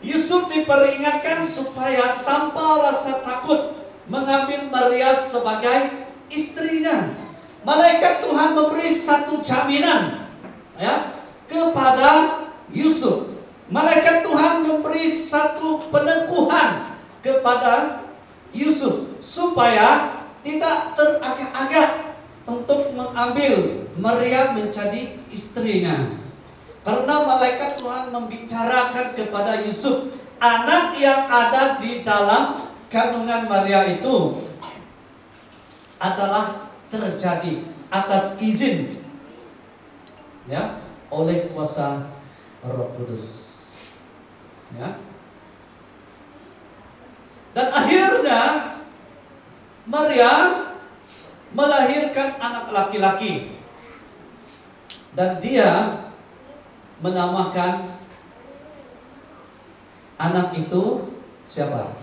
Yusuf diperingatkan supaya tanpa rasa takut mengambil Maria sebagai istrinya. Malaikat Tuhan memberi satu jaminan, ya, kepada Yusuf. Malaikat Tuhan memberi satu peneguhan kepada Yusuf supaya tidak teragak-agak untuk mengambil Maria menjadi istrinya. Karena malaikat Tuhan membicarakan kepada Yusuf, anak yang ada di dalam kandungan Maria itu adalah terjadi atas izin, ya, oleh kuasa Roh Kudus, ya. Dan akhirnya Maria melahirkan anak laki-laki dan dia menamakan anak itu siapa?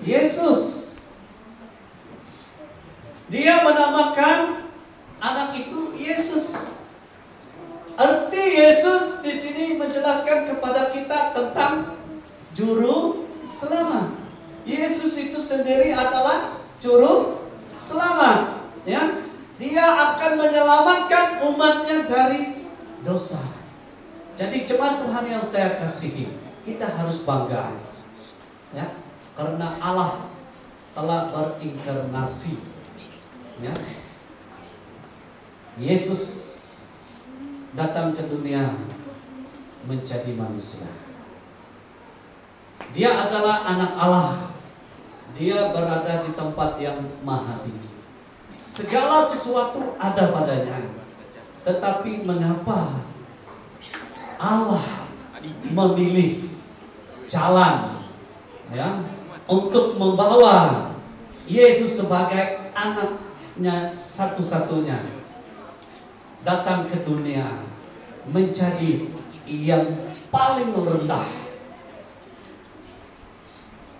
Yesus. Dia menamakan anak itu Yesus. Arti Yesus di sini menjelaskan kepada kita tentang juru selamat. Yesus itu sendiri adalah juru selamat, ya. Dia akan menyelamatkan umatnya dari dosa. Jadi jemaat Tuhan yang saya kasihi, kita harus bangga, ya, karena Allah telah berinkarnasi, ya. Yesus datang ke dunia menjadi manusia. Dia adalah anak Allah. Dia berada di tempat yang maha tinggi. Segala sesuatu ada padanya. Tetapi mengapa Allah memilih jalan, ya, untuk membawa Yesus sebagai anaknya satu-satunya datang ke dunia menjadi yang paling rendah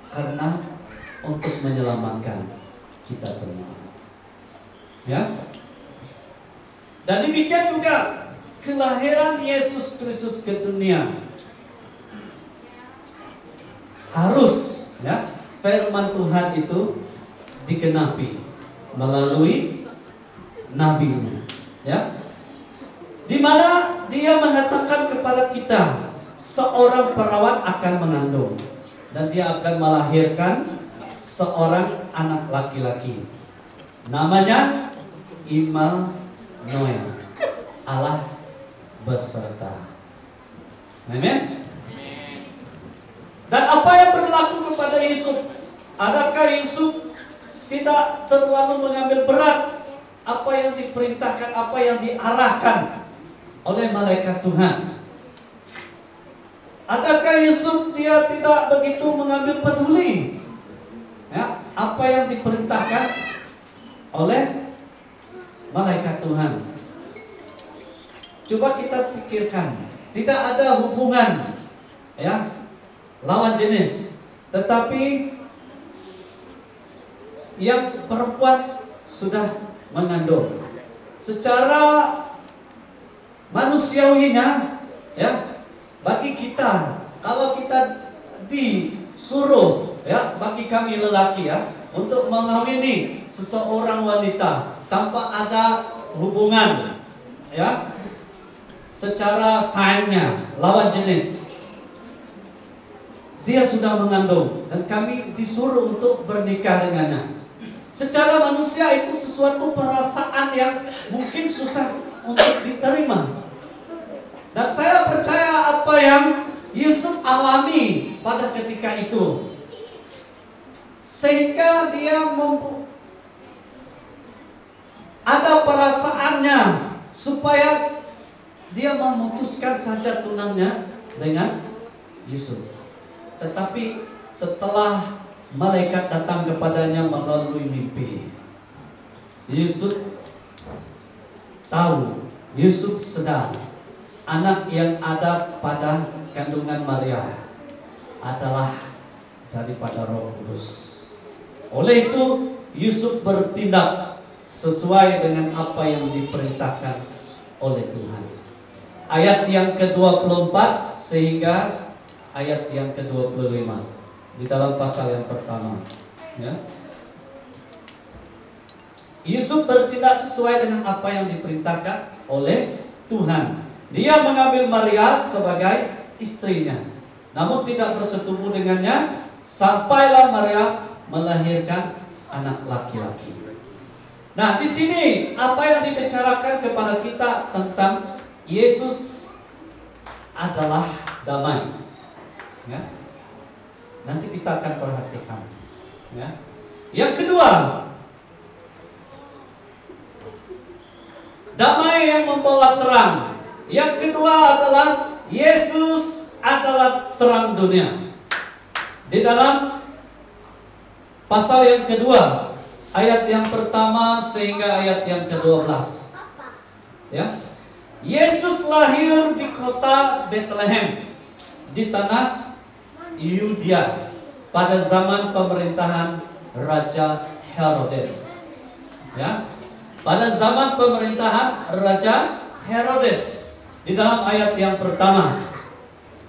karena untuk menyelamatkan kita semua, ya. Dan demikian juga kelahiran Yesus Kristus ke dunia harus, ya, firman Tuhan itu digenapi melalui nabinya, ya, di mana dia mengatakan kepada kita seorang perawat akan mengandung dan dia akan melahirkan seorang anak laki-laki, namanya Immanuel, Allah beserta. Amin. Dan apa yang berlaku kepada Yusuf? Adakah Yusuf tidak terlalu mengambil berat apa yang diperintahkan, apa yang diarahkan oleh malaikat Tuhan? Adakah Yusuf dia tidak begitu mengambil peduli, ya, apa yang diperintahkan oleh malaikat Tuhan? Coba kita pikirkan, tidak ada hubungan, ya, lawan jenis, tetapi yang perempuan sudah mengandung. Secara manusiawinya, ya, bagi kita, kalau kita disuruh, ya, bagi kami lelaki, ya, untuk mengawini seseorang wanita tanpa ada hubungan, ya, secara sainsnya lawan jenis. Dia sudah mengandung dan kami disuruh untuk bernikah dengannya. Secara manusia itu sesuatu perasaan yang mungkin susah untuk diterima. Dan saya percaya apa yang Yusuf alami pada ketika itu, sehingga dia ada perasaannya supaya dia memutuskan saja tunangnya dengan Yusuf. Tetapi setelah malaikat datang kepadanya melalui mimpi, Yusuf tahu, Yusuf sedar anak yang ada pada kandungan Maria adalah daripada Roh Kudus. Oleh itu Yusuf bertindak sesuai dengan apa yang diperintahkan oleh Tuhan. Ayat yang ke-24 sehingga ayat yang ke-25 di dalam pasal yang pertama, ya. Yusuf bertindak sesuai dengan apa yang diperintahkan oleh Tuhan. Dia mengambil Maria sebagai istrinya, namun tidak bersetubuh dengannya sampailah Maria melahirkan anak laki-laki. Nah, di sini apa yang dibicarakan kepada kita tentang Yesus adalah damai. Ya. Nanti kita akan perhatikan. Ya. Yang kedua, damai yang membawa terang. Yang kedua adalah Yesus adalah terang dunia. Di dalam pasal yang kedua, ayat yang pertama sehingga ayat yang ke-12. Ya. Yesus lahir di kota Bethlehem di tanah Yudea pada zaman pemerintahan Raja Herodes. Ya. Pada zaman pemerintahan Raja Herodes. Di dalam ayat yang pertama,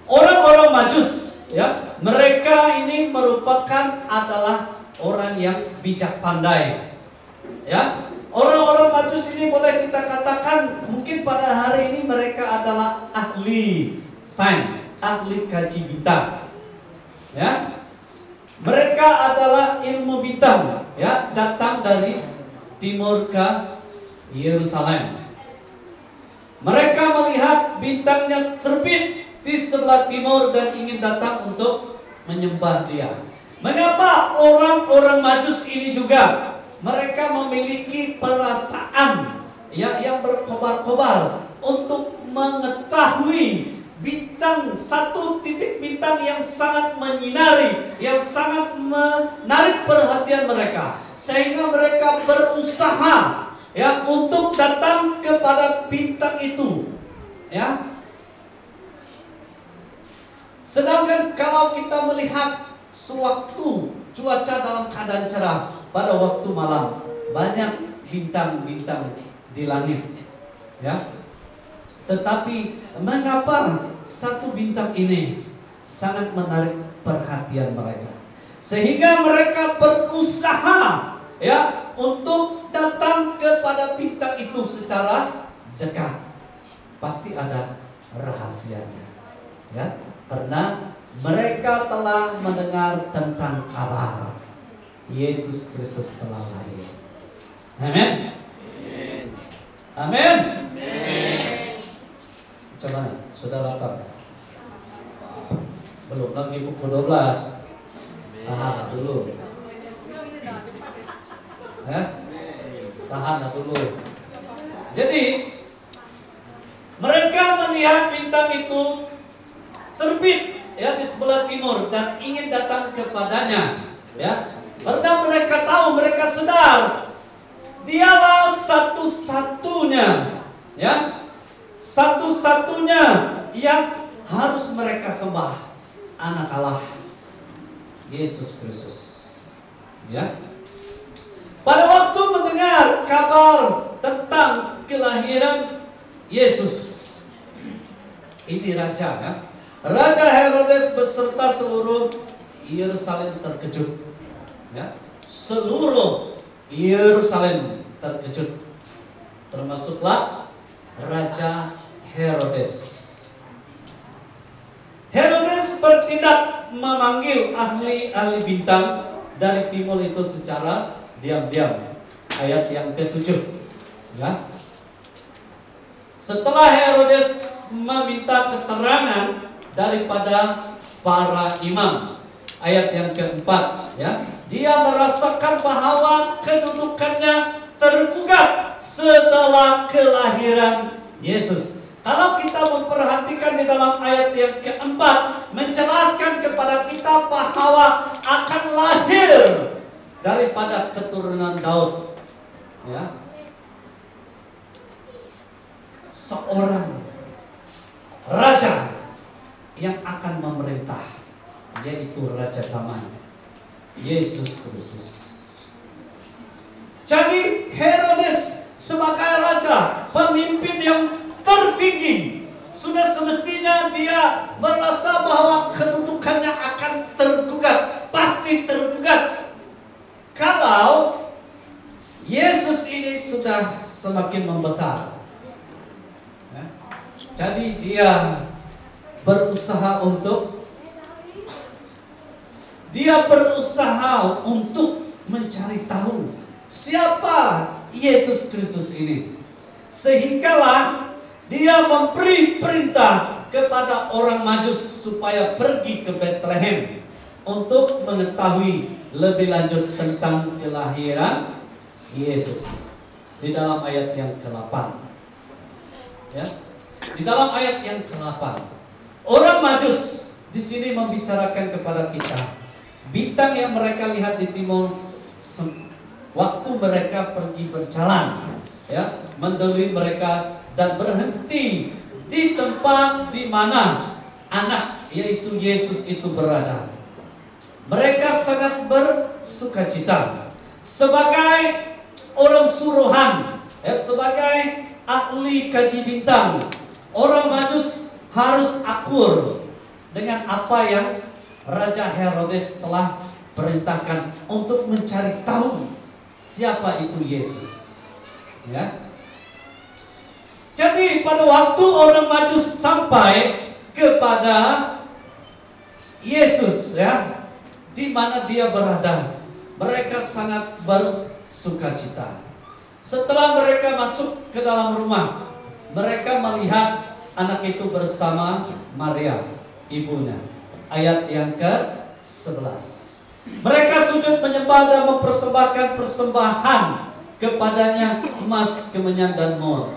orang-orang Majus, ya, mereka ini merupakan adalah orang yang bijak pandai. Ya, orang-orang Majus ini boleh kita katakan mungkin pada hari ini mereka adalah ahli sains, ahli kaji bintang. Ya, mereka adalah ilmu bintang, ya, datang dari timur ke Yerusalem. Mereka melihat bintangnya terbit di sebelah timur dan ingin datang untuk menyembah dia. Mengapa orang-orang Majus ini juga mereka memiliki perasaan, ya, yang berkobar-kobar untuk mengetahui bintang, satu titik bintang yang sangat menyinari, yang sangat menarik perhatian mereka, sehingga mereka berusaha, ya, untuk datang kepada bintang itu, ya. Sedangkan kalau kita melihat sewaktu cuaca dalam keadaan cerah pada waktu malam, banyak bintang-bintang di langit, ya. Tetapi mengapa satu bintang ini sangat menarik perhatian mereka, sehingga mereka berusaha, ya, untuk datang kepada bintang itu secara dekat. Pasti ada rahasianya, ya, karena mereka telah mendengar tentang kabar Yesus Kristus telah lahir. Amin. Amin. Coba, sudah lapar? Belum, lagi pukul 12. Tahan dulu. Tahan dulu. Jadi mereka melihat bintang itu terbit, ya, di sebelah timur dan ingin datang kepadanya, ya, karena mereka tahu, mereka sadar dialah satu-satunya, ya, satu-satunya yang harus mereka sembah, anak Allah Yesus Kristus, ya. Pada waktu mendengar kabar tentang kelahiran Yesus, ini raja, ya, Raja Herodes beserta seluruh Yerusalem terkejut, ya. Seluruh Yerusalem terkejut, termasuklah Raja Herodes. Herodes bertindak memanggil ahli-ahli bintang dari timur itu secara diam-diam. Ayat yang ke-7. Ya. Setelah Herodes meminta keterangan daripada para imam, ayat yang keempat, ya, dia merasakan bahwa kedudukannya tergugat setelah kelahiran Yesus. Kalau kita memperhatikan di dalam ayat yang keempat, menjelaskan kepada kita bahwa akan lahir daripada keturunan Daud, ya, seorang raja yang akan memerintah, yaitu Raja Damai, Yesus Kristus. Jadi Herodes sebagai raja, pemimpin yang tertinggi, sudah semestinya dia merasa bahwa kedudukannya akan tergugat, pasti tergugat. Kalau Yesus ini sudah semakin membesar, ya, jadi dia berusaha untuk mencari tahu siapa Yesus Kristus ini, sehinggalah dia memberi perintah kepada orang Majus supaya pergi ke Bethlehem untuk mengetahui lebih lanjut tentang kelahiran Yesus. Di dalam ayat yang ke-8, ya, di dalam ayat yang ke-8, orang Majus di sini membicarakan kepada kita bintang yang mereka lihat di timur waktu mereka pergi berjalan, ya, mendahului mereka dan berhenti di tempat di mana anak, yaitu Yesus itu berada. Mereka sangat bersukacita sebagai orang suruhan, ya, sebagai ahli kaji bintang. Orang Majus harus akur dengan apa yang Raja Herodes telah perintahkan untuk mencari tahu siapa itu Yesus, ya. Jadi pada waktu orang Majus sampai kepada Yesus, ya, di mana dia berada, mereka sangat bersukacita. Setelah mereka masuk ke dalam rumah, mereka melihat anak itu bersama Maria, ibunya. Ayat yang ke-11. Mereka sujud menyembah dan mempersembahkan persembahan kepadanya emas, kemenyan dan mur.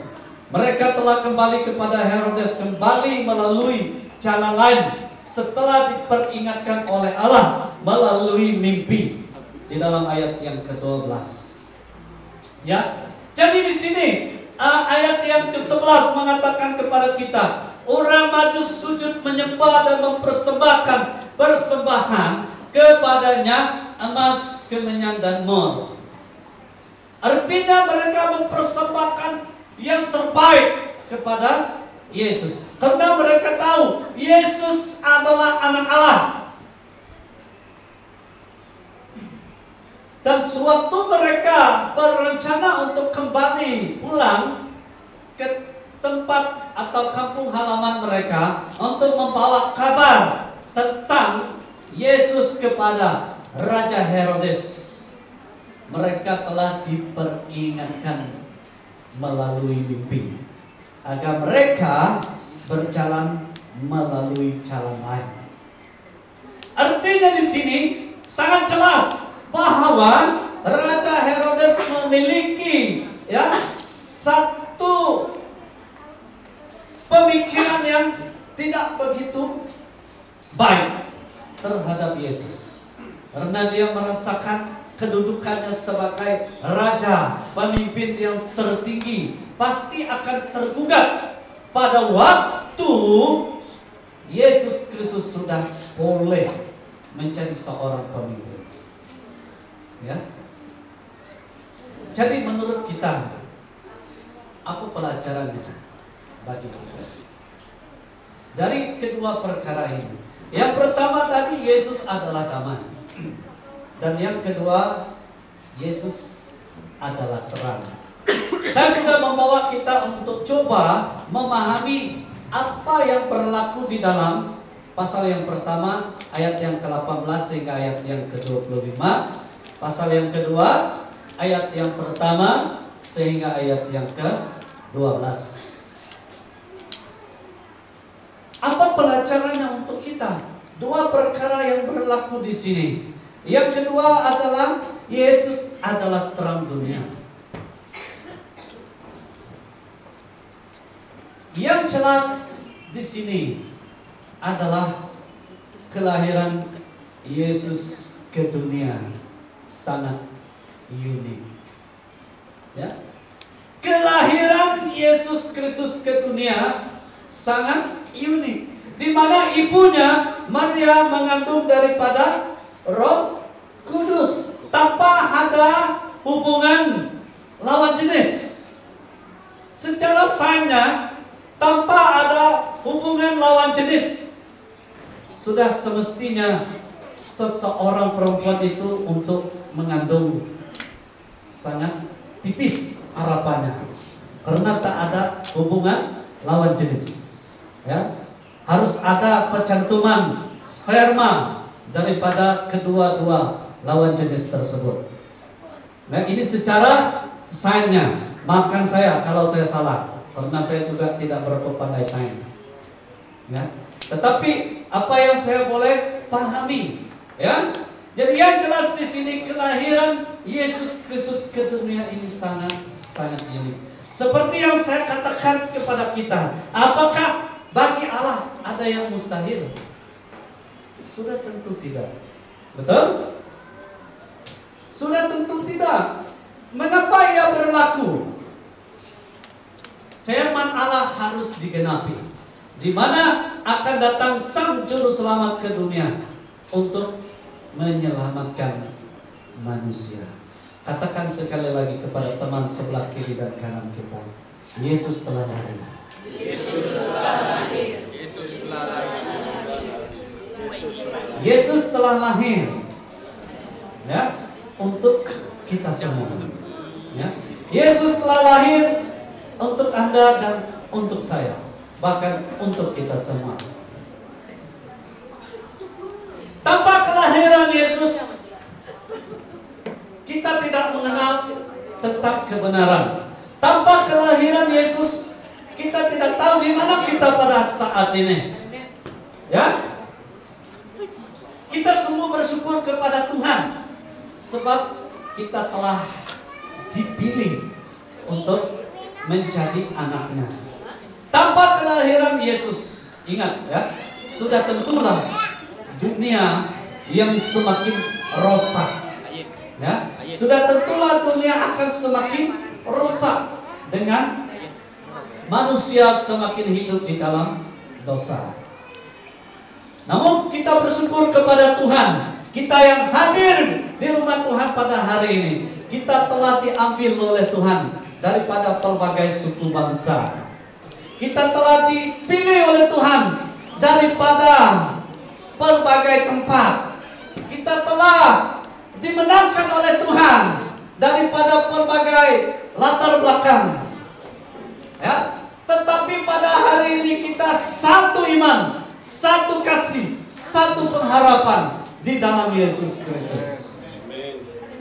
Mereka telah kembali kepada Herodes kembali melalui jalan lain setelah diperingatkan oleh Allah melalui mimpi. Di dalam ayat yang ke-12. Ya. Jadi di sini ayat yang ke-11 mengatakan kepada kita, orang Majus sujud menyembah dan mempersembahkan persembahan kepadanya emas, kemenyan dan mur. Artinya mereka mempersembahkan yang terbaik kepada Yesus, karena mereka tahu Yesus adalah anak Allah. Dan sewaktu mereka berencana untuk kembali pulang ke tempat atau kampung halaman mereka untuk membawa kabar tentang Yesus kepada Raja Herodes, mereka telah diperingatkan melalui mimpi agar mereka berjalan melalui jalan lain. Artinya di sini sangat jelas bahwa Raja Herodes memiliki, ya, satu pemikiran yang tidak begitu baik terhadap Yesus, karena dia merasakan kedudukannya sebagai raja, pemimpin yang tertinggi, pasti akan tergugat pada waktu Yesus Kristus sudah boleh menjadi seorang pemimpin. Ya. Jadi menurut kita, apa pelajarannya bagi kita dari kedua perkara ini? Yang pertama tadi, Yesus adalah damai. Dan yang kedua, Yesus adalah terang. Saya sudah membawa kita untuk coba memahami apa yang berlaku di dalam pasal yang pertama ayat yang ke-18 sehingga ayat yang ke-25, pasal yang kedua ayat yang pertama sehingga ayat yang ke-12. Apa pelajarannya untuk kita? Dua perkara yang berlaku di sini. Yang kedua adalah Yesus adalah terang dunia. Yang jelas di sini adalah kelahiran Yesus ke dunia sangat unik. Ya. Kelahiran Yesus Kristus ke dunia sangat unik, di mana ibunya Maria mengandung daripada Roh Kudus tanpa ada hubungan lawan jenis. Secara sainsnya tanpa ada hubungan lawan jenis, sudah semestinya seseorang perempuan itu untuk mengandung sangat tipis harapannya, karena tak ada hubungan lawan jenis. Ya, harus ada pencantuman sperma daripada kedua-dua lawan jenis tersebut. Nah, ini secara sainsnya. Maafkan saya kalau saya salah, karena saya juga tidak berapa pandai sains. Ya, tetapi apa yang saya boleh pahami, ya. Jadi yang jelas di sini kelahiran Yesus Kristus ke dunia ini sangat unik. Seperti yang saya katakan kepada kita, apakah bagi Allah ada yang mustahil? Sudah tentu tidak. Betul? Sudah tentu tidak. Mengapa ia berlaku? Firman Allah harus digenapi, di mana akan datang Sang Juru Selamat ke dunia untuk menyelamatkan manusia. Katakan sekali lagi kepada teman sebelah kiri dan kanan kita, Yesus telah lahir. Yesus telah lahir. Yesus telah lahir. Yesus telah lahir, ya, untuk kita semua. Ya, Yesus telah lahir untuk Anda dan untuk saya, bahkan untuk kita semua. Tanpa kelahiran Yesus, kita tidak mengenal tentang kebenaran. Tanpa kelahiran Yesus, kita tidak tahu di mana kita pada saat ini. Ya, kita semua bersyukur kepada Tuhan, sebab kita telah dipilih untuk menjadi anaknya. Tanpa kelahiran Yesus, ingat ya, sudah tentulah dunia yang semakin rosak. Ya, sudah tentulah dunia akan semakin rusak dengan manusia semakin hidup di dalam dosa. Namun kita bersyukur kepada Tuhan, kita yang hadir di rumah Tuhan pada hari ini, kita telah diambil oleh Tuhan daripada pelbagai suku bangsa. Kita telah dipilih oleh Tuhan daripada pelbagai tempat. Kita telah dimenangkan oleh Tuhan daripada pelbagai latar belakang. Ya, tetapi pada hari ini kita satu iman, satu kasih, satu pengharapan di dalam Yesus Kristus.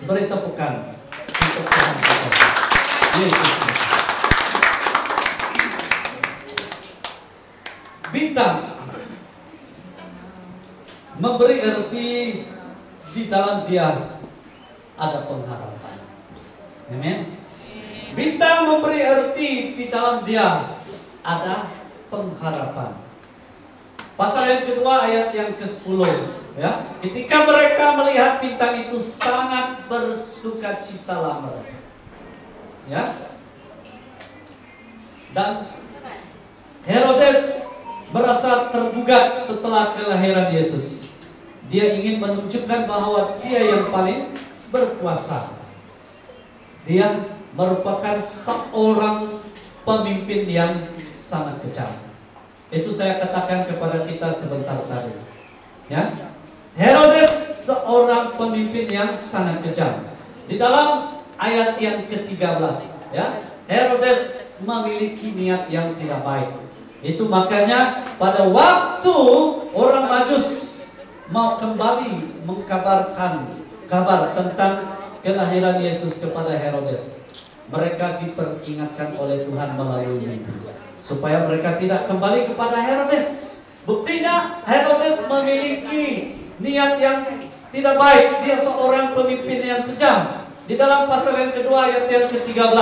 Beri tepukan untuk Tuhan kita, Yesus Kristus. Bintang memberi arti di dalam dia ada pengharapan. Amin. Bintang memberi arti di dalam dia ada pengharapan. Pasal yang kedua ayat yang ke-10, ya. Ketika mereka melihat bintang itu sangat bersukacitalah mereka. Ya. Dan Herodes merasa tergugat setelah kelahiran Yesus. Dia ingin menunjukkan bahwa dia yang paling berkuasa. Dia merupakan seorang pemimpin yang sangat kejam. Itu saya katakan kepada kita sebentar tadi. Ya, Herodes seorang pemimpin yang sangat kejam. Di dalam ayat yang ke-13, ya, Herodes memiliki niat yang tidak baik. Itu makanya pada waktu orang Majus mau kembali mengkabarkan kabar tentang kelahiran Yesus kepada Herodes, mereka diperingatkan oleh Tuhan melalui mimpi supaya mereka tidak kembali kepada Herodes. Buktinya Herodes memiliki niat yang tidak baik. Dia seorang pemimpin yang kejam. Di dalam pasal yang kedua ayat yang ke-13,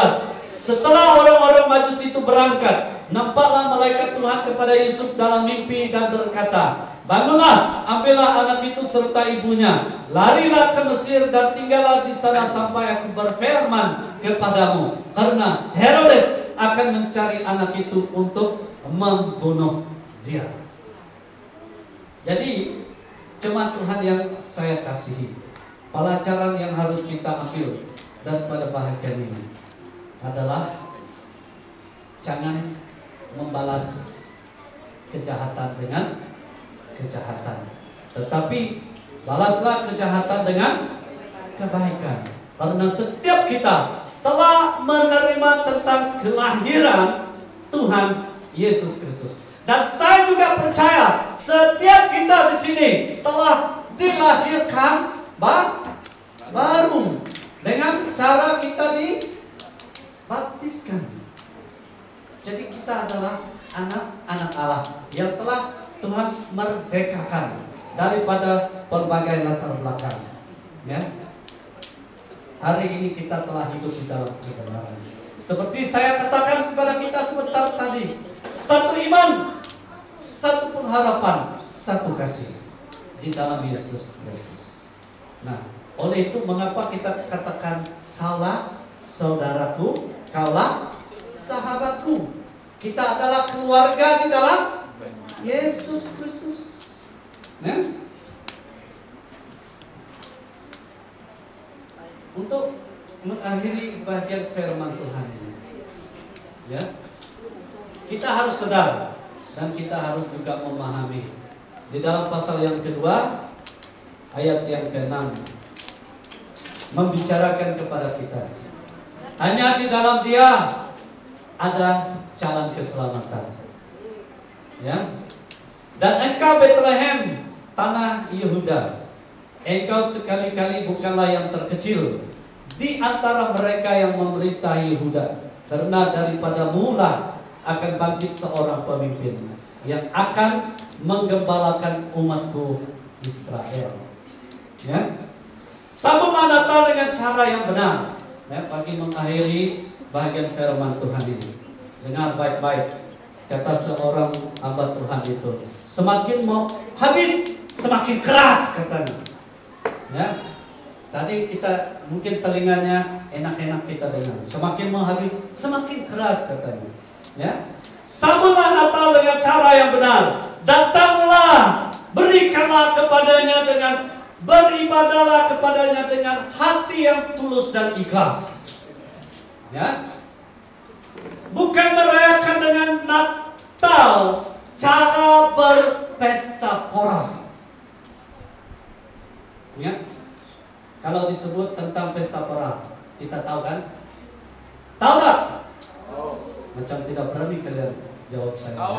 setelah orang-orang Majus itu berangkat, nampaklah malaikat Tuhan kepada Yusuf dalam mimpi dan berkata, bangunlah, ambillah anak itu serta ibunya, larilah ke Mesir dan tinggallah di sana sampai aku berfirman kepadamu, karena Herodes akan mencari anak itu untuk membunuh dia. Jadi cuma Tuhan yang saya kasihi, pelajaran yang harus kita ambil daripada bahagian ini adalah jangan membalas kejahatan dengan kejahatan, tetapi balaslah kejahatan dengan kebaikan. Karena setiap kita telah menerima tentang kelahiran Tuhan Yesus Kristus. Dan saya juga percaya setiap kita di sini telah dilahirkan baru dengan cara kita dibaptiskan. Jadi kita adalah anak-anak Allah yang telah Tuhan merdekakan daripada berbagai latar belakang. Ya. Hari ini kita telah hidup di dalam kebenaran. Seperti saya katakan kepada kita sebentar tadi, satu iman, satu pengharapan, satu kasih di dalam Yesus Kristus. Nah, oleh itu mengapa kita katakan kaulah saudaraku, kaulah sahabatku. Kita adalah keluarga di dalam Yesus Kristus. Nah, untuk mengakhiri bagian firman Tuhan ini, ya, kita harus sadar dan kita harus juga memahami di dalam pasal yang kedua ayat yang ke-6 membicarakan kepada kita, hanya di dalam Dia ada jalan keselamatan. Ya. Dan engkau Bethlehem, tanah Yehuda, engkau sekali-kali bukanlah yang terkecil di antara mereka yang memerintah Yehuda, karena daripada mula akan bangkit seorang pemimpin yang akan menggembalakan umatku Israel. Ya. Sambutlah Natal dengan cara yang benar. Ya, bagi mengakhiri bagian firman Tuhan ini, dengar baik-baik kata seorang hamba Tuhan itu, semakin mau habis semakin keras katanya. Ya. Tadi kita mungkin telinganya enak-enak kita dengar, semakin mau habis semakin keras katanya. Ya. Sambutlah Natal dengan cara yang benar. Datanglah, berikanlah kepadanya dengan, beribadahlah kepadanya dengan hati yang tulus dan ikhlas. Ya. Bukan merayakan dengan Natal cara berpesta pora. Ya. Kalau disebut tentang pesta pora, kita tahu kan? Tahu tak? Macam tidak berani kalian jawab saya. Tahu.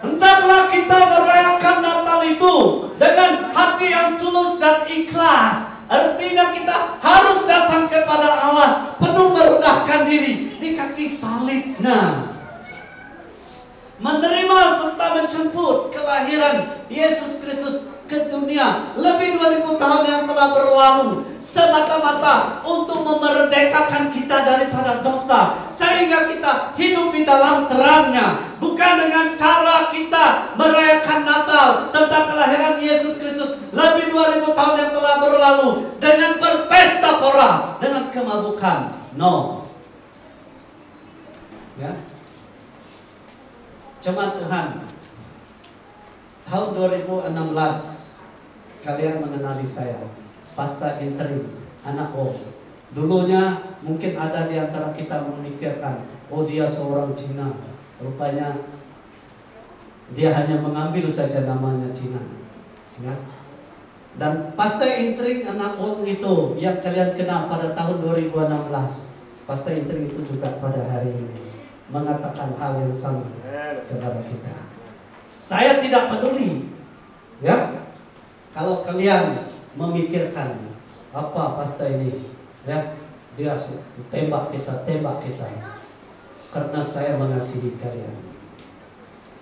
Hendaklah kita merayakan Natal itu dengan hati yang tulus dan ikhlas. Artinya kita harus datang kepada Allah penuh merendahkan diri di kaki salibnya, menerima serta menjemput kelahiran Yesus Kristus ke dunia lebih 2000 tahun yang telah berlalu, semata-mata untuk memerdekakan kita daripada dosa, sehingga kita hidup di dalam terangnya. Bukan dengan cara kita merayakan Natal tentang kelahiran Yesus Kristus lebih 2000 tahun yang telah berlalu dengan berpesta pora, dengan kemabukan. No. Ya. Cuma Tuhan, tahun 2016 kalian mengenali saya, pastor interim anak Om. Dulunya mungkin ada di antara kita memikirkan, oh dia seorang Cina. Rupanya dia hanya mengambil saja namanya Cina. Ya. Dan Pastor Intring anak Om itu yang kalian kenal pada tahun 2016, Pastor Intring itu juga pada hari ini mengatakan hal yang sama kepada kita. Saya tidak peduli, ya, kalau kalian memikirkan apa Pastor ini, ya, dia tembak kita, karena saya mengasihi kalian.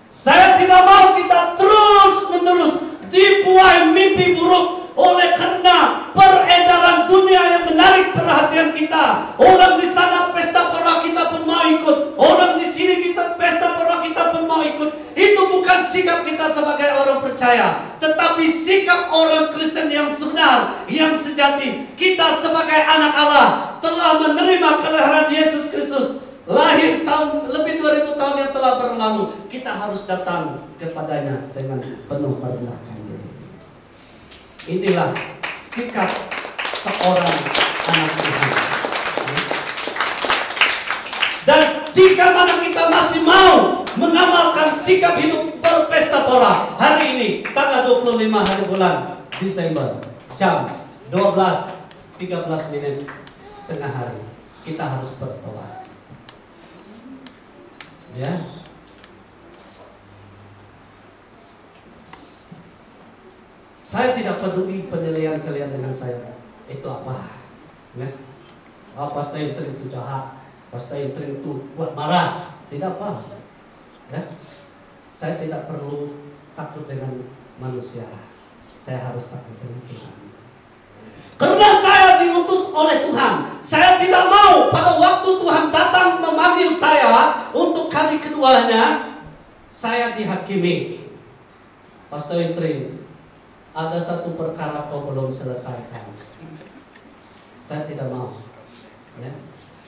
Saya tidak mau kita terus-menerus dibuai mimpi buruk oleh karena peredaran dunia yang menarik perhatian kita. Orang di sana pesta pora kita pun mau ikut, orang di sini kita pesta pora kita pun mau ikut. Itu bukan sikap kita sebagai orang percaya, tetapi sikap orang Kristen yang sebenar, yang sejati. Kita sebagai anak Allah telah menerima kelahiran Yesus Kristus, lahir tahun lebih 2000 tahun yang telah berlalu. Kita harus datang kepadanya dengan penuh merendahkan diri. Inilah sikap seorang anak Tuhan. Dan jika mana kita masih mau mengamalkan sikap hidup berpesta pora, hari ini tanggal 25 hari bulan Desember jam 12:13 tengah hari, kita harus bertobat. Ya. Saya tidak peduli penilaian kalian dengan saya. Itu apa? Ya. Pastor Intring itu jahat, Pastor Intring itu buat marah. Tidak apa. Ya. Saya tidak perlu takut dengan manusia. Saya harus takut dengan Tuhan. Karena saya diutus oleh Tuhan. Saya tidak mau pada waktu Tuhan datang memanggil saya untuk kali keduanya, saya dihakimi. Pastor Intring, ada satu perkara kau belum selesaikan. Saya tidak mau. Ya.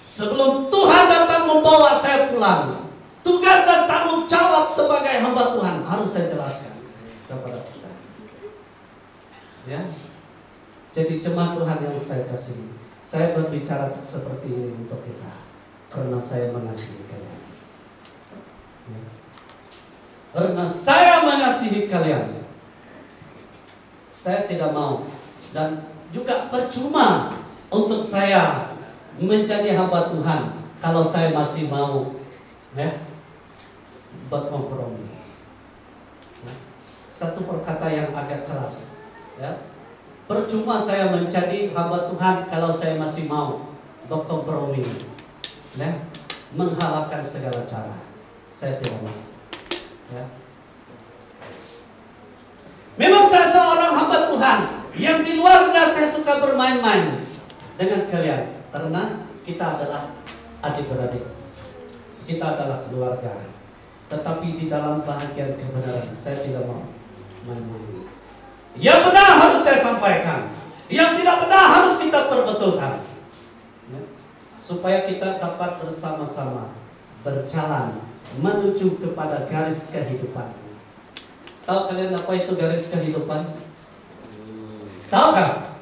Sebelum Tuhan datang membawa saya pulang, tugas dan tanggung jawab sebagai hamba Tuhan harus saya jelaskan kepada kita. Ya. Jadi jemaat Tuhan yang saya kasihi, saya berbicara seperti ini untuk kita karena saya mengasihi kalian. Ya. Karena saya mengasihi kalian, saya tidak mau dan juga percuma untuk saya menjadi hamba Tuhan kalau saya masih mau, ya, berkompromi. Ya. Satu perkata yang agak keras, ya. Percuma saya menjadi hamba Tuhan kalau saya masih mau berkompromi, ya, menghalalkan segala cara. Saya tidak mau. Ya. Memang saya seorang hamba Tuhan yang di luarnya saya suka bermain-main dengan kalian karena kita adalah adik-beradik, kita adalah keluarga. Tetapi di dalam bahagian kebenaran saya tidak mau main-main. Yang benar harus saya sampaikan, yang tidak benar harus kita perbetulkan, ya, supaya kita dapat bersama-sama berjalan menuju kepada garis kehidupan. Tahu kalian apa itu garis kehidupan? Tahu kan?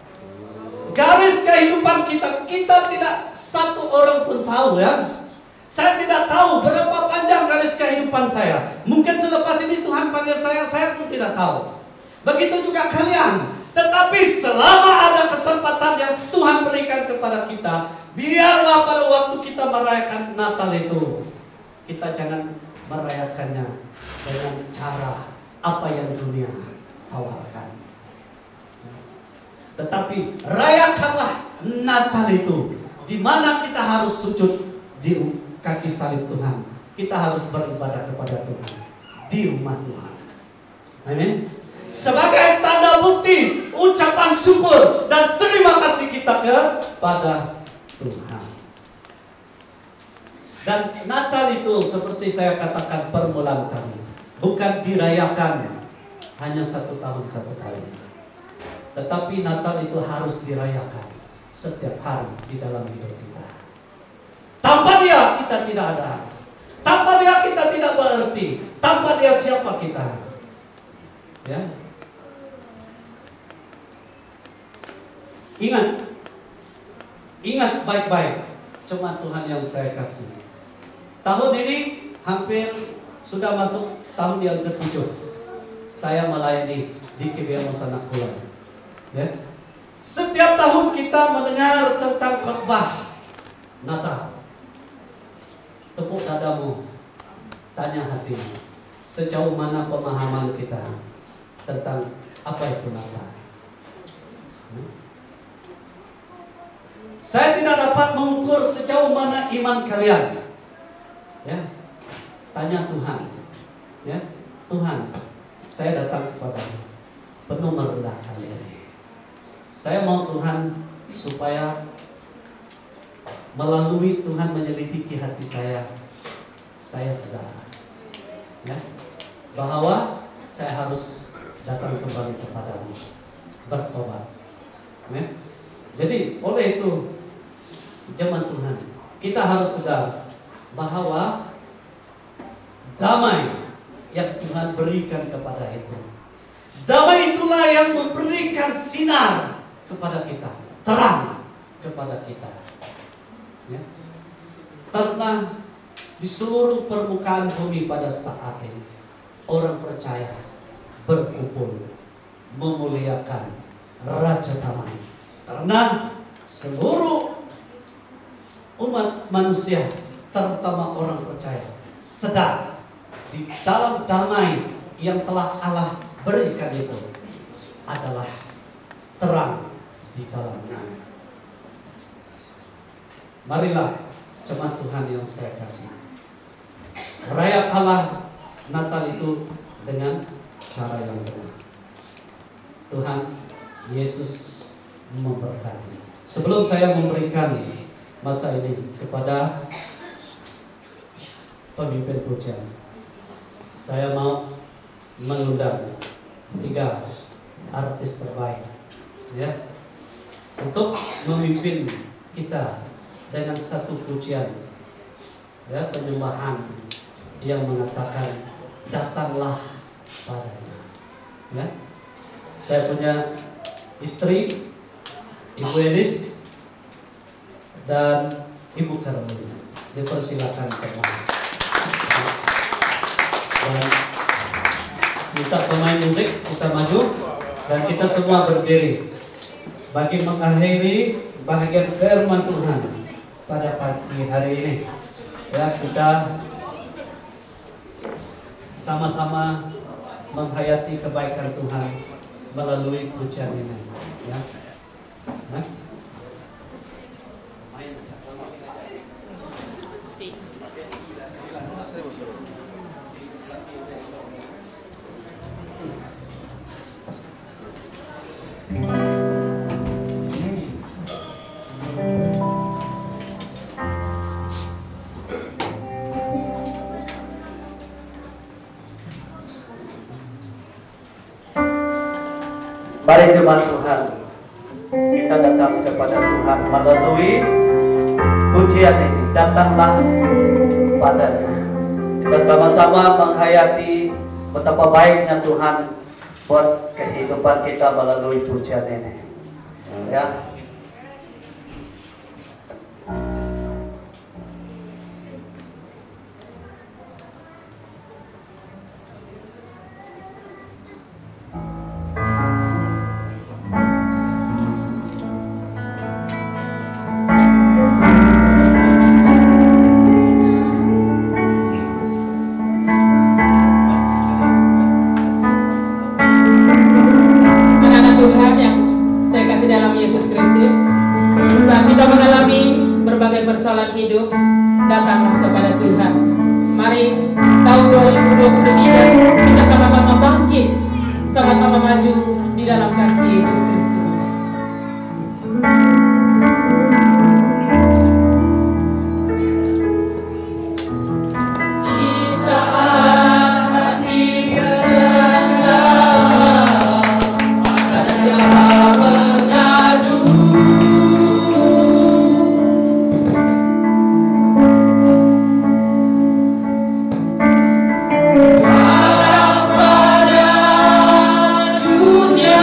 Garis kehidupan kita tidak satu orang pun tahu, ya. Saya tidak tahu berapa panjang garis kehidupan saya. Mungkin selepas ini Tuhan panggil saya pun tidak tahu. Begitu juga kalian. Tetapi selama ada kesempatan yang Tuhan berikan kepada kita, biarlah pada waktu kita merayakan Natal itu, kita jangan merayakannya dengan cara apa yang dunia tawarkan. Tetapi rayakanlah Natal itu di mana kita harus sujud di kaki salib Tuhan. Kita harus beribadah kepada Tuhan di rumah Tuhan. Amin. Sebagai tanda bukti ucapan syukur dan terima kasih kita kepada Tuhan. Dan Natal itu seperti saya katakan permulaan kali, bukan dirayakan hanya 1 tahun 1 kali, tetapi Natal itu harus dirayakan setiap hari di dalam hidup kita. Tanpa dia kita tidak ada, tanpa dia kita tidak berarti, tanpa dia siapa kita? Ya. Ingat baik-baik, cuma Tuhan yang saya kasih. Tahun ini hampir sudah masuk tahun yang ke-7. Saya melayani di KBM Sanak Kulon. Ya. Setiap tahun kita mendengar tentang khotbah Natal. Tepuk dadamu, tanya hatimu, sejauh mana pemahaman kita tentang apa itu Natal. Saya tidak dapat mengukur sejauh mana iman kalian. Ya, tanya Tuhan. Ya, Tuhan, saya datang kepadamu penuh merendahkan diri. Saya mau Tuhan supaya melalui Tuhan menyelidiki hati saya sadar, ya, bahwa saya harus datang kembali kepadamu, bertobat. Ya. Jadi oleh itu jemaat Tuhan, kita harus sadar bahwa damai yang Tuhan berikan kepada itu, damai itulah yang memberikan sinar kepada kita, terang kepada kita. Ya. Karena di seluruh permukaan bumi pada saat ini orang percaya berkumpul memuliakan Raja Damai. Karena seluruh umat manusia, terutama orang percaya, sedang di dalam damai yang telah Allah berikan itu adalah terang di dalamnya. Marilah jemaat Tuhan yang saya kasih, rayakanlah Natal itu dengan cara yang benar. Tuhan Yesus memberkati. Sebelum saya memberikan masa ini kepada pemimpin pujian, saya mau mengundang 3 artis terbaik, ya, untuk memimpin kita dengan satu pujian, ya, penyembahan yang mengatakan datanglah padanya. Ya, saya punya istri Ibu Elis dan Ibu Karolina, dipersilakan semua. Dan minta pemain musik kita maju dan kita semua berdiri bagi mengakhiri bahagian firman Tuhan pada pagi hari ini. Ya, kita sama-sama menghayati kebaikan Tuhan melalui pujian ini. Ya. Nah. Mari jemaat Tuhan, kita datang kepada Tuhan melalui pujian ini. Datanglah padanya. Kita sama-sama menghayati betapa baiknya Tuhan buat kehidupan kita melalui pujian ini. Ya. Persoalan hidup, datanglah kepada Tuhan. Mari tahun 2023 kita sama-sama bangkit, sama-sama maju di dalam kasih Yesus Kristus. Pada dunia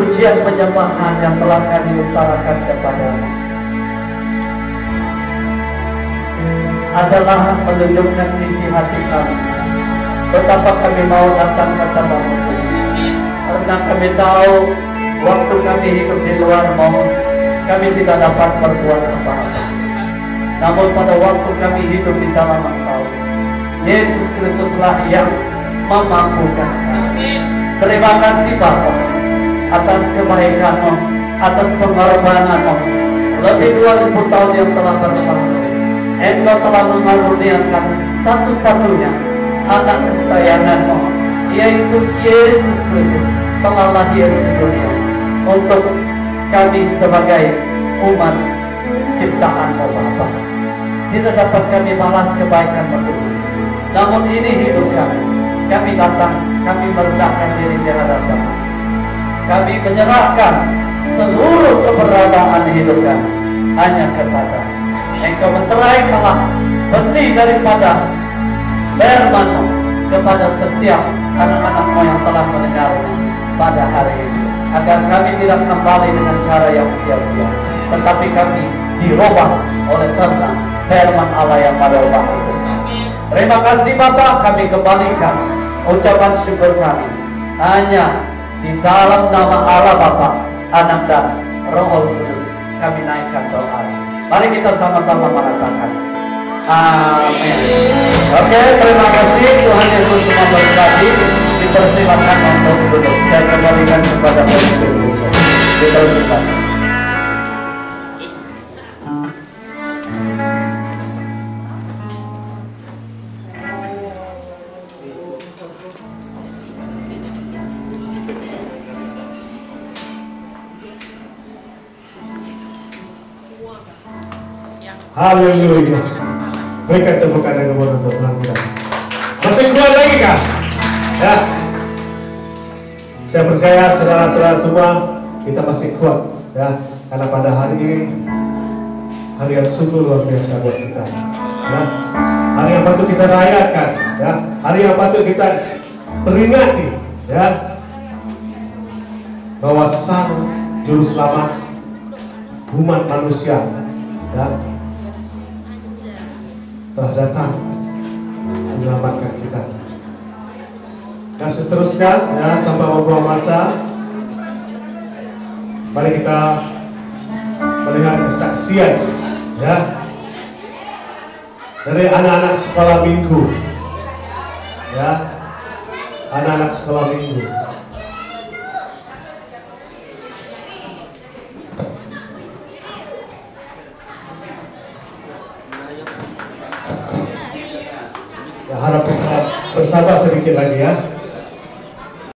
pujian penyembahan yang telah kami utarakan kepada-Mu adalah menunjukkan isi hati kami betapa kami mau datang kepadamu, karena kami tahu waktu kami hidup di luar-Mu kami tidak dapat berbuat apa-apa. Namun pada waktu kami hidup di dalam Engkau, Yesus Kristuslah yang memampukan kami. Terima kasih Bapa atas kebaikan-Mu, atas pengorbanan-Mu. Lebih 2000 tahun yang telah berlalu, Engkau telah mengaruniakan satu-satunya anak kesayangan-Mu, yaitu Yesus Kristus, telah lahir di dunia untuk kami sebagai umat ciptaan-Mu Bapa. Tidak dapat kami balas kebaikan-Mu Tuhan, namun ini hidup kami. Kami datang, kami merendahkan diri di hadapan. Kami menyerahkan seluruh keberadaan hidup kami hanya kepada Engkau. Menteraikanlah benih daripada firman-Mu kepada setiap anak-anak-Mu yang telah mendengarnya pada hari ini, agar kami tidak kembali dengan cara yang sia-sia, tetapi kami dirubah oleh karena firman Allah yang pada waktu itu. Terima kasih Bapa, kami kembalikan ucapan syukur kami hanya di dalam nama Allah Bapa, Anak dan Roh Kudus. Kami naikkan doa. Mari kita sama-sama merasakan. Amin. Oke, terima kasih. Tuhan Yesus memberkati. Dipersilakan untuk duduk. Saya kembalikan kepada Bapak Ibu. Diteruskan. Haleluya. Berikan tepuk tangan yang kemuliaan untuk Tuhan kita. Masih kuat lagi kah? Ya. Saya percaya saudara-saudara semua kita masih kuat, ya, karena pada hari ini hari yang sungguh luar biasa buat kita. Ya. Hari yang patut kita rayakan, ya. Hari yang patut kita peringati, ya. Bahwa Sang Juru Selamat umat manusia, ya, telah datang menyelamatkan kita. Dan seterusnya, ya, tanpa membuang masa, mari kita melihat kesaksian, ya, dari anak-anak sekolah minggu, ya, anak-anak sekolah minggu. Harap kita bersabar sedikit lagi, ya.